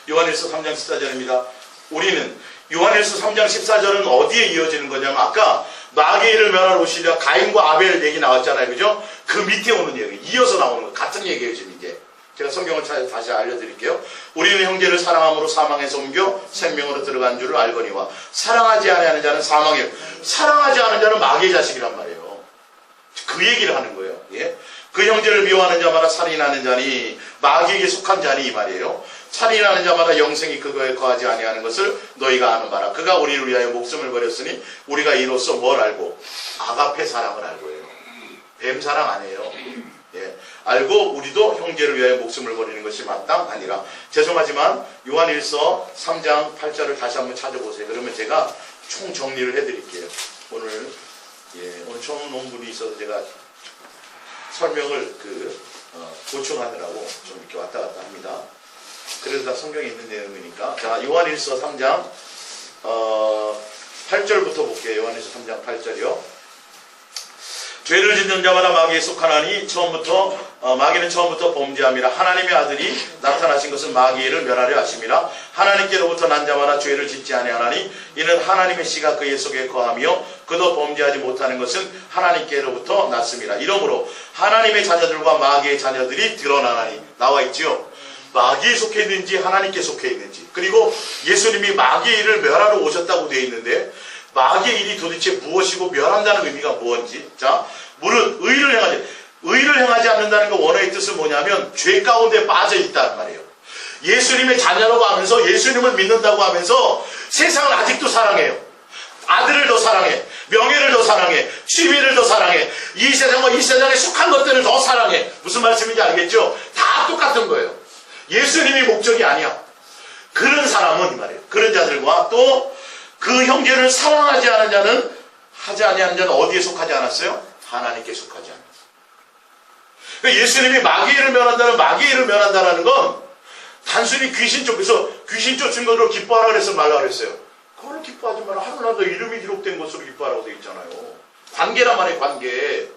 요한일서 3장 14절입니다. 우리는 요한일서 3장 14절은 어디에 이어지는 거냐면 아까 마귀를 멸하러 오시려 가인과 아벨 얘기 나왔잖아요. 그죠? 그 밑에 오는 얘기. 이어서 나오는 거. 같은 얘기예요. 지금 이제. 제가 성경을 다시 알려드릴게요. 우리는 형제를 사랑함으로 사망에서 옮겨 생명으로 들어간 줄을 알거니와 사랑하지 아니하는 자는 사망이에요. 사랑하지 않은 자는 마귀의 자식이란 말이에요. 그 얘기를 하는 거예요. 예? 그 형제를 미워하는 자마다 살인하는 자니 마귀에게 속한 자니 이 말이에요. 살인하는 자마다 영생이 그거에 거하지 아니하는 것을 너희가 아는 바라. 그가 우리를 위하여 목숨을 버렸으니 우리가 이로써 뭘 알고? 아가페 사랑을 알고 해요. 뱀 사랑 아니에요. 예. 알고 우리도 형제를 위하여 목숨을 버리는 것이 마땅하니라. 죄송하지만 요한일서 3장 8절을 다시 한번 찾아보세요. 그러면 제가 총 정리를 해드릴게요. 오늘 처음 온 분이 있어서 제가 설명을 보충하느라고 좀 이렇게 왔다 갔다 합니다. 그래도 다 성경에 있는 내용이니까. 자, 요한일서 3장 8절부터 볼게요. 요한일서 3장 8절이요. 죄를 짓는 자마다 마귀에 속하나니 마귀는 처음부터 범죄함이라. 하나님의 아들이 나타나신 것은 마귀를 멸하려 하심이라. 하나님께로부터 난 자마다 죄를 짓지 아니하나니 이는 하나님의 씨가 그의 속에 거하며 그도 범죄하지 못하는 것은 하나님께로부터 났음이라. 이러므로 하나님의 자녀들과 마귀의 자녀들이 드러나나니. 나와 있지요. 마귀에 속해 있는지 하나님께 속해 있는지. 그리고 예수님이 마귀의 일을 멸하러 오셨다고 되어 있는데 마귀의 일이 도대체 무엇이고 멸한다는 의미가 무엇인지. 자, 무릇 의를 행하지 않는다는 그 원어의 뜻은 뭐냐면 죄 가운데 빠져 있다는 말이에요. 예수님의 자녀라고 하면서 예수님을 믿는다고 하면서 세상을 아직도 사랑해요. 아들을 더 사랑해, 명예를 더 사랑해, 취미를 더 사랑해, 이 세상과 이 세상에 속한 것들을 더 사랑해. 무슨 말씀인지 알겠죠? 다 똑같은 거예요. 예수님이 목적이 아니야. 그런 사람은 이 말이에요. 그런 자들과 또 그 형제를 사랑하지 않은 자는 하지 아니하는 자는 어디에 속하지 않았어요? 하나님께 속하지 않았어요. 그러니까 예수님이 마귀를 멸한다는 건 단순히 귀신 쫓은 것으로 기뻐하라 그래서 말라 그랬어요. 그걸 기뻐하지 마라. 하늘나라도 이름이 기록된 것으로 기뻐하라고 되어 있잖아요. 관계란 말이에요. 관계.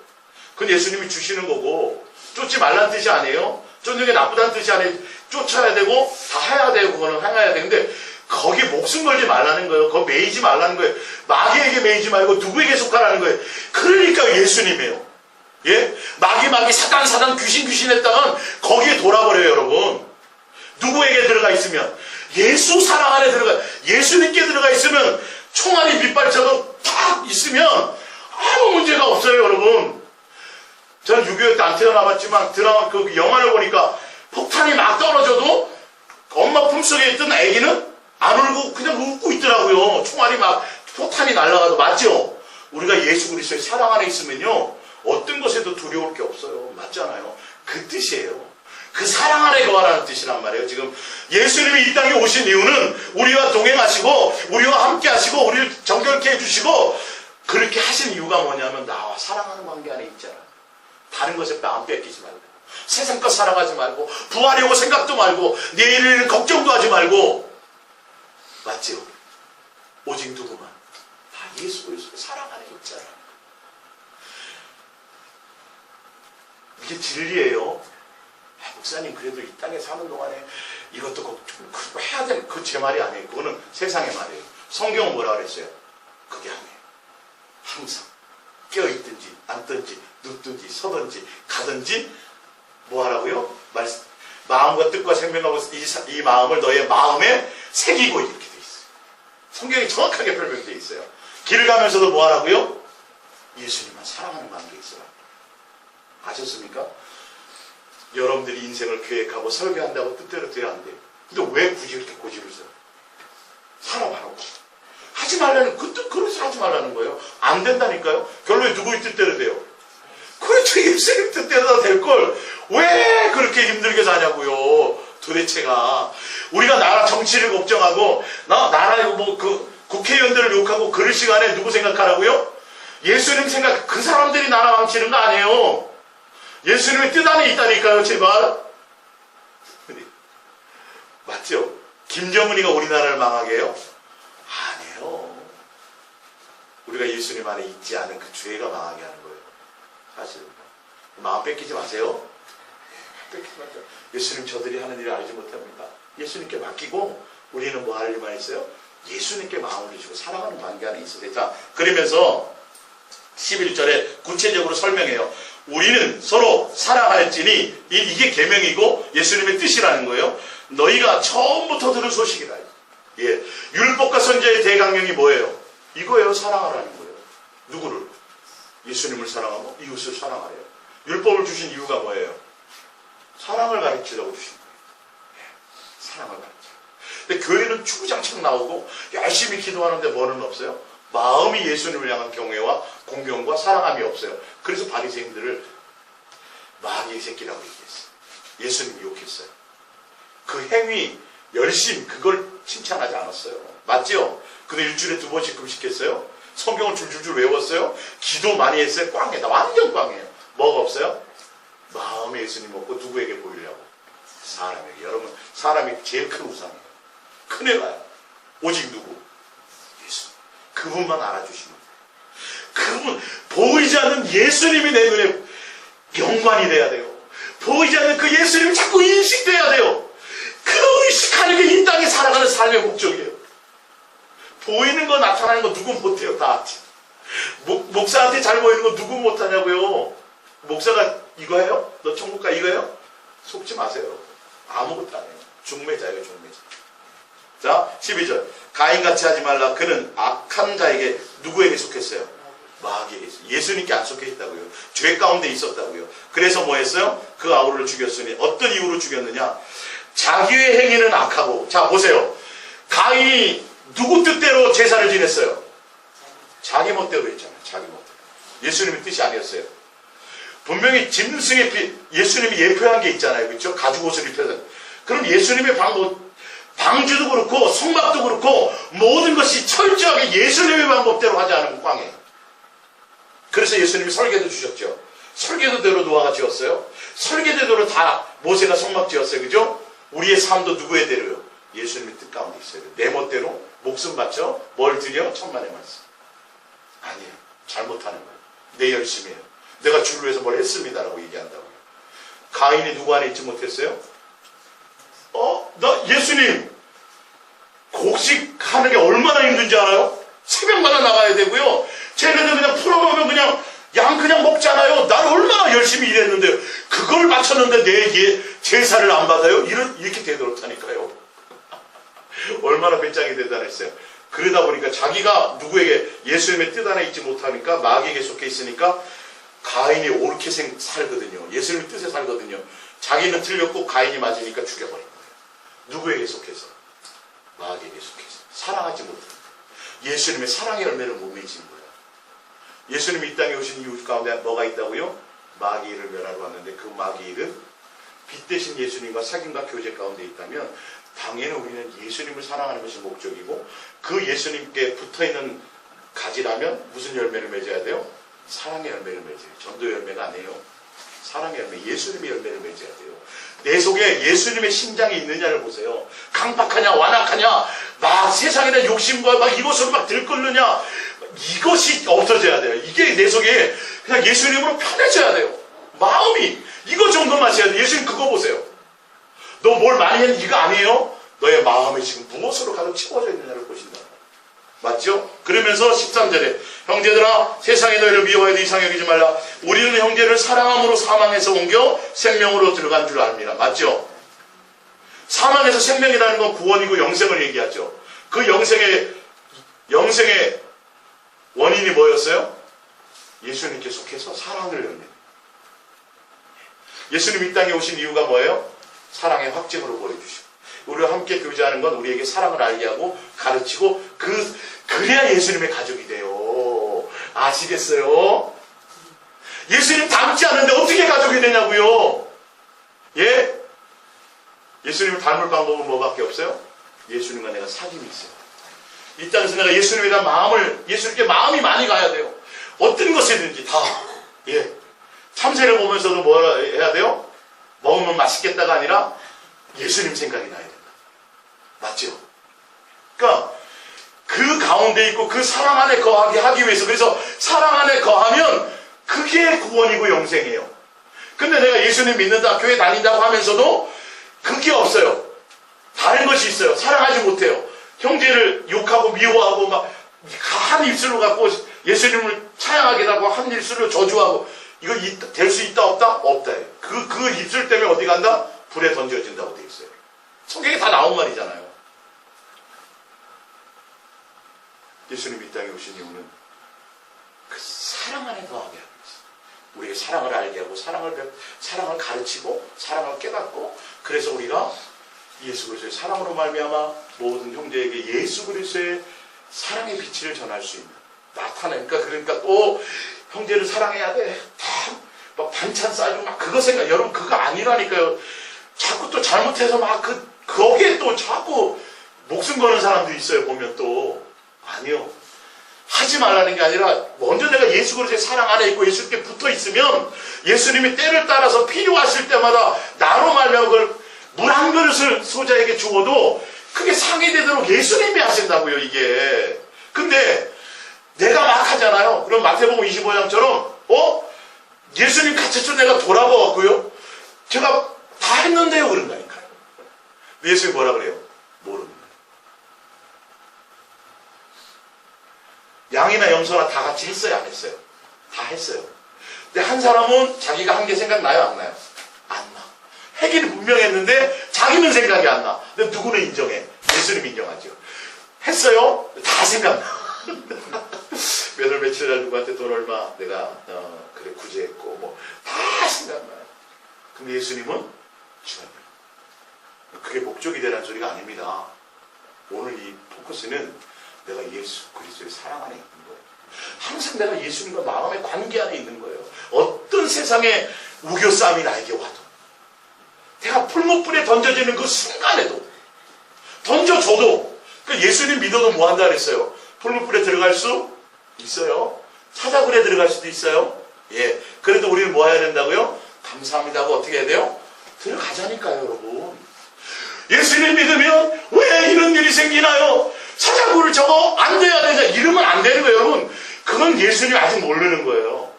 그건 예수님이 주시는 거고 쫓지 말라는 뜻이 아니에요. 쫓는 게 나쁘다는 뜻이 아니에요. 쫓아야 되고 다 해야 되고 그거는 행해야 되는데 거기 목숨 걸지 말라는 거예요. 거기 매이지 말라는 거예요. 마귀에게 매이지 말고 누구에게 속하라는 거예요. 그러니까 예수님이에요. 예? 마귀 사단 귀신 했다면 거기에 돌아버려요. 여러분. 누구에게 들어가 있으면 예수 사랑 안에 예수님께 들어가 있으면 총알이 밑발쳐도 딱 있으면 아무 문제가 없어요. 여러분. 저는 6.25 때 안 태어나봤지만 드라마 그 영화를 보니까 폭탄이 막 떨어져도 엄마 품속에 있던 아기는 안 울고 그냥 웃고 있더라고요. 총알이 막 폭탄이 날아가도. 맞죠? 우리가 예수 그리스도의 사랑 안에 있으면요 어떤 것에도 두려울 게 없어요. 맞잖아요. 그 뜻이에요. 그 사랑 안에 거하라는 뜻이란 말이에요. 지금 예수님이 이 땅에 오신 이유는 우리와 동행하시고 우리와 함께 하시고 우리를 정결케 해주시고 그렇게 하신 이유가 뭐냐면 나와 사랑하는 관계 안에 있잖아. 다른 것에 마음 뺏기지 말고 세상 것 사랑하지 말고 부하려고 생각도 말고 내일을 걱정도 하지 말고. 맞지요? 오직 누구만 다 예수 그리스도 사랑 안에 있잖아. 이게 진리예요. 목사님 그래도 이 땅에 사는 동안에 이것도 꼭 해야 되는 그 제 말이 아니에요. 그거는 세상의 말이에요. 성경은 뭐라 그랬어요? 그게 아니에요. 항상 깨어있든지 앉든지 눕든지 서든지 가든지 뭐 하라고요? 마음과 뜻과 생명하고 이 마음을 너의 마음에 새기고 이렇게 돼 있어요. 성경이 정확하게 설명되어 있어요. 길을 가면서도 뭐 하라고요? 예수님만 사랑하는 관계에 있어라. 아셨습니까? 여러분들이 인생을 계획하고 설계한다고 뜻대로 돼야 안 돼요. 근데 왜 굳이 이렇게 고집을 써요? 살아봐라고. 하지 말라는 그릇을 하지 말라는 거예요. 안 된다니까요. 결론에 누구의 뜻대로 돼요? 그렇죠. 예수님 뜻대로 될 걸 왜 그렇게 힘들게 사냐고요. 도대체가 우리가 나라 정치를 걱정하고 나라 국회의원들을 욕하고 그럴 시간에 누구 생각하라고요? 예수님 생각. 그 사람들이 나라 망치는 거 아니에요. 예수님의 뜻 안에 있다니까요. 제발. 맞죠? 김정은이가 우리나라를 망하게 해요? 아니에요. 우리가 예수님 안에 있지 않은 그 죄가 망하게 하는 거예요. 사실 마음 뺏기지 마세요. 뺏기지 마세요. 예수님 저들이 하는 일을 알지 못합니다. 예수님께 맡기고 우리는 뭐 할 일만 있어요? 예수님께 마음을 주시고 사랑하는 관계 안에 있어야 돼. 자, 그러면서 11절에 구체적으로 설명해요. 우리는 서로 사랑할지니 이게 계명이고 예수님의 뜻이라는 거예요. 너희가 처음부터 들은 소식이라. 예, 율법과 선지자의 대강령이 뭐예요? 이거예요. 사랑하라는 거예요. 누구를? 예수님을 사랑하고 이웃을 사랑하래요. 율법을 주신 이유가 뭐예요? 사랑을 가르치려고 주신 거예요. 예, 사랑을 가르쳐. 근데 교회는 주구장창 나오고 열심히 기도하는데 뭐는 없어요? 마음이 예수님을 향한 경외와 공경과 사랑함이 없어요. 그래서 바리새인들을 마귀의 새끼라고 얘기했어요. 예수님이 욕했어요. 그 행위, 열심, 그걸 칭찬하지 않았어요. 맞죠? 근데 일주일에 2번씩 금식했어요. 성경을 줄줄줄 외웠어요. 기도 많이 했어요. 꽝이다. 완전 꽝이에요. 뭐가 없어요? 마음에 예수님 먹고 누구에게 보이려고? 사람에게. 여러분, 사람이 제일 큰 우상이에요. 큰 애가요. 오직 누구? 예수. 그분만 알아주시면 돼요. 그분, 보이지 않는 예수님이 내 눈에 영광이 돼야 돼요. 보이지 않는 그 예수님이 자꾸 인식돼야 돼요. 그 의식하는 게 이 땅에 살아가는 삶의 목적이에요. 보이는 거 나타나는 거 누구 못해요. 다. 목사한테 잘 보이는 거 누구 못하냐고요. 목사가 이거예요? 너 천국 가 이거예요? 속지 마세요. 아무것도 안 해요. 중매자예요. 중매자. 자 12절 가인같이 하지 말라. 그는 악한 자에게 누구에게 속했어요? 마귀에게. 예수님께 안 속해 있다고요. 죄 가운데 있었다고요. 그래서 뭐 했어요? 그 아우를 죽였으니 어떤 이유로 죽였느냐? 자기의 행위는 악하고. 자 보세요. 가인이 누구 뜻대로 제사를 지냈어요? 자기 멋대로 했잖아요. 자기 멋대로. 예수님의 뜻이 아니었어요. 분명히 짐승의 피, 예수님이 예표한 게 있잖아요. 그렇죠? 가죽 옷을 입혀서. 그럼 예수님의 방주도 그렇고 성막도 그렇고 모든 것이 철저하게 예수님의 방법대로 하지 않으면 꽝이에요. 그래서 예수님이 설계도 주셨죠. 설계도대로 노아가 지었어요. 설계도대로 다 모세가 성막 지었어요. 그죠? 우리의 삶도 누구의 대로요? 예수님의 뜻 가운데 있어요. 내 멋대로 목숨 바쳐 뭘 드려? 천만의 말씀. 아니에요. 잘못하는 거예요. 내 열심이에요. 내가 주를 위해서 뭘 했습니다라고 얘기한다고요. 가인이 누구 안에 있지 못했어요? 나 예수님 곡식하는 게 얼마나 힘든지 알아요? 새벽마다 나가야 되고요. 쟤네들 그냥 풀어놓으면 그냥 양 그냥 먹잖아요. 난 얼마나 열심히 일했는데요. 그걸 바쳤는데 내 제사를 안 받아요? 이렇게 되돌았다니까요. 얼마나 배짱이 대단했어요. 그러다 보니까 자기가 누구에게 예수님의 뜻 안에 있지 못하니까 마귀에게 속해 있으니까 가인이 옳게 살거든요. 예수님의 뜻에 살거든요. 자기는 틀렸고 가인이 맞으니까 죽여버린 거예요. 누구에게 속해서? 마귀에게 속해서. 사랑하지 못합니다. 예수님의 사랑의 열매를 못 맺은 거예요. 예수님이 이 땅에 오신 이유 가운데 뭐가 있다고요? 마귀를 멸하러 왔는데 그 마귀를 빛 대신 예수님과 사귐과 교제 가운데 있다면 당연히 우리는 예수님을 사랑하는 것이 목적이고 그 예수님께 붙어있는 가지라면 무슨 열매를 맺어야 돼요? 사랑의 열매를 맺어요. 전도 열매가 아니에요. 사랑의 열매, 예수님의 열매를 맺어야 돼요. 내 속에 예수님의 심장이 있느냐를 보세요. 강박하냐 완악하냐 막 세상에다 욕심과 막 이것으로 막 들끓느냐 이것이 없어져야 돼요. 이게 내 속에 그냥 예수님으로 편해져야 돼요. 마음이 이거 정도만 해야 돼요. 예수님 그거 보세요. 너 뭘 많이 했니? 이거 아니에요? 너의 마음이 지금 무엇으로 가득 채워져 있느냐를 보신다. 맞죠? 그러면서 13절에 형제들아 세상에 너희를 미워해도 이상 여기지 말라. 우리는 형제를 사랑함으로 사망에서 옮겨 생명으로 들어간 줄 압니다. 맞죠? 사망에서 생명이라는 건 구원이고 영생을 얘기하죠. 그 영생의 원인이 뭐였어요? 예수님께 속해서 사랑을 열매. 예수님 이 땅에 오신 이유가 뭐예요? 사랑의 확증으로 보여주시고 우리와 함께 교제하는 건 우리에게 사랑을 알게 하고 가르치고 그래야 예수님의 가족이 돼요. 아시겠어요? 예수님 닮지 않는데 어떻게 가족이 되냐고요? 예? 예수님을 닮을 방법은 뭐밖에 없어요? 예수님과 내가 사귐이 있어요. 이 땅에서 내가 예수님에 대한 예수님께 마음이 많이 가야 돼요. 어떤 것이든지 다. 예. 참새를 보면서도 뭐라 해야 돼요? 먹으면 맛있겠다가 아니라 예수님 생각이 나야 된다. 맞죠? 그러니까 그 가운데 있고 그 사랑 안에 거하게 하기 위해서 그래서 사랑 안에 거하면 그게 구원이고 영생이에요. 근데 내가 예수님 믿는다, 교회 다닌다고 하면서도 그게 없어요. 다른 것이 있어요. 사랑하지 못해요. 형제를 욕하고 미워하고 막 한 입술로 갖고 예수님을 찬양하게 하고 한 입술로 저주하고 이거 될 수 있다 없다? 없다. 그 입술 때문에 어디 간다? 불에 던져진다고 되어 있어요. 성경에 다 나온 말이잖아요. 예수님이 이 땅에 오신 이유는 그 사랑 안에 거하게 하기 위해서. 우리에게 사랑을 알게 하고 사랑을 가르치고 사랑을 깨닫고 그래서 우리가 예수 그리스도의 사랑으로 말미암아 모든 형제에게 예수 그리스도의 사랑의 빛을 전할 수 있는 나타내니까 그러니까 또 형제를 사랑해야 돼. 막 반찬 싸주고 막 그거 생각. 여러분 그거 아니라니까요. 자꾸 또 잘못해서 막 거기에 또 자꾸 목숨 거는 사람도 있어요. 보면 또 아니요. 하지 말라는 게 아니라 먼저 내가 예수 그리스도의 사랑 안에 있고 예수님께 붙어 있으면 예수님이 때를 따라서 필요하실 때마다 나로 말미암아 그걸 물 한 그릇을 소자에게 주어도 그게 상의되도록 예수님이 하신다고요, 이게. 근데 내가 막 하잖아요. 그럼 마태복음 25장처럼 예수님 가르쳐 내가 돌아보았고요. 제가 다 했는데요, 그런다니까요. 예수님이 뭐라 그래요? 모릅니다. 양이나 염소나 다 같이 했어요, 안 했어요? 다 했어요. 근데 한 사람은 자기가 한 게 생각나요, 안 나요? 안 나. 하기는 분명했는데 자기는 생각이 안 나. 근데 누구는 인정해? 예수님 인정하죠. 했어요? 다 생각나. 몇 월 며칠 날 누구한테 돈 얼마 내가 그래 구제했고 뭐 다 생각나요. 근데 예수님은 주님. 그게 목적이 되라는 소리가 아닙니다. 오늘 이 포커스는 내가 예수 그리스도의 사랑 안에 있는 거예요. 항상 내가 예수님과 마음의 관계 안에 있는 거예요. 어떤 세상의 우겨 싸움이 나에게 와도 내가 풀무불에 던져지는 그 순간에도 던져줘도 예수님 믿어도 뭐 한다 그랬어요? 풀무불에 들어갈 수 있어요. 사자굴에 들어갈 수도 있어요. 예. 그래도 우리는 뭐 해야 된다고요? 감사합니다 하고 어떻게 해야 돼요? 들어가자니까요, 여러분. 예수님 믿으면 왜 이런 일이 생기나요? 사자굴을 저거 안 돼야 되자. 이러면 안 되는 거예요, 여러분. 그건 예수님 아직 모르는 거예요.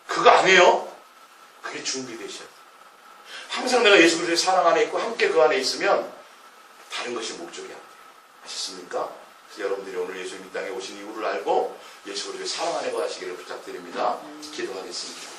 그거 아니에요? 그게 준비되셔야 돼요. 항상 내가 예수 그리스도의 사랑 안에 있고 함께 그 안에 있으면 다른 것이 목적이 안 돼요. 아셨습니까? 그래서 여러분들이 오늘 예수님 이 땅에 오신 이유를 알고 예수 그리스도의 사랑 안에 거하시기를 부탁드립니다. 기도하겠습니다.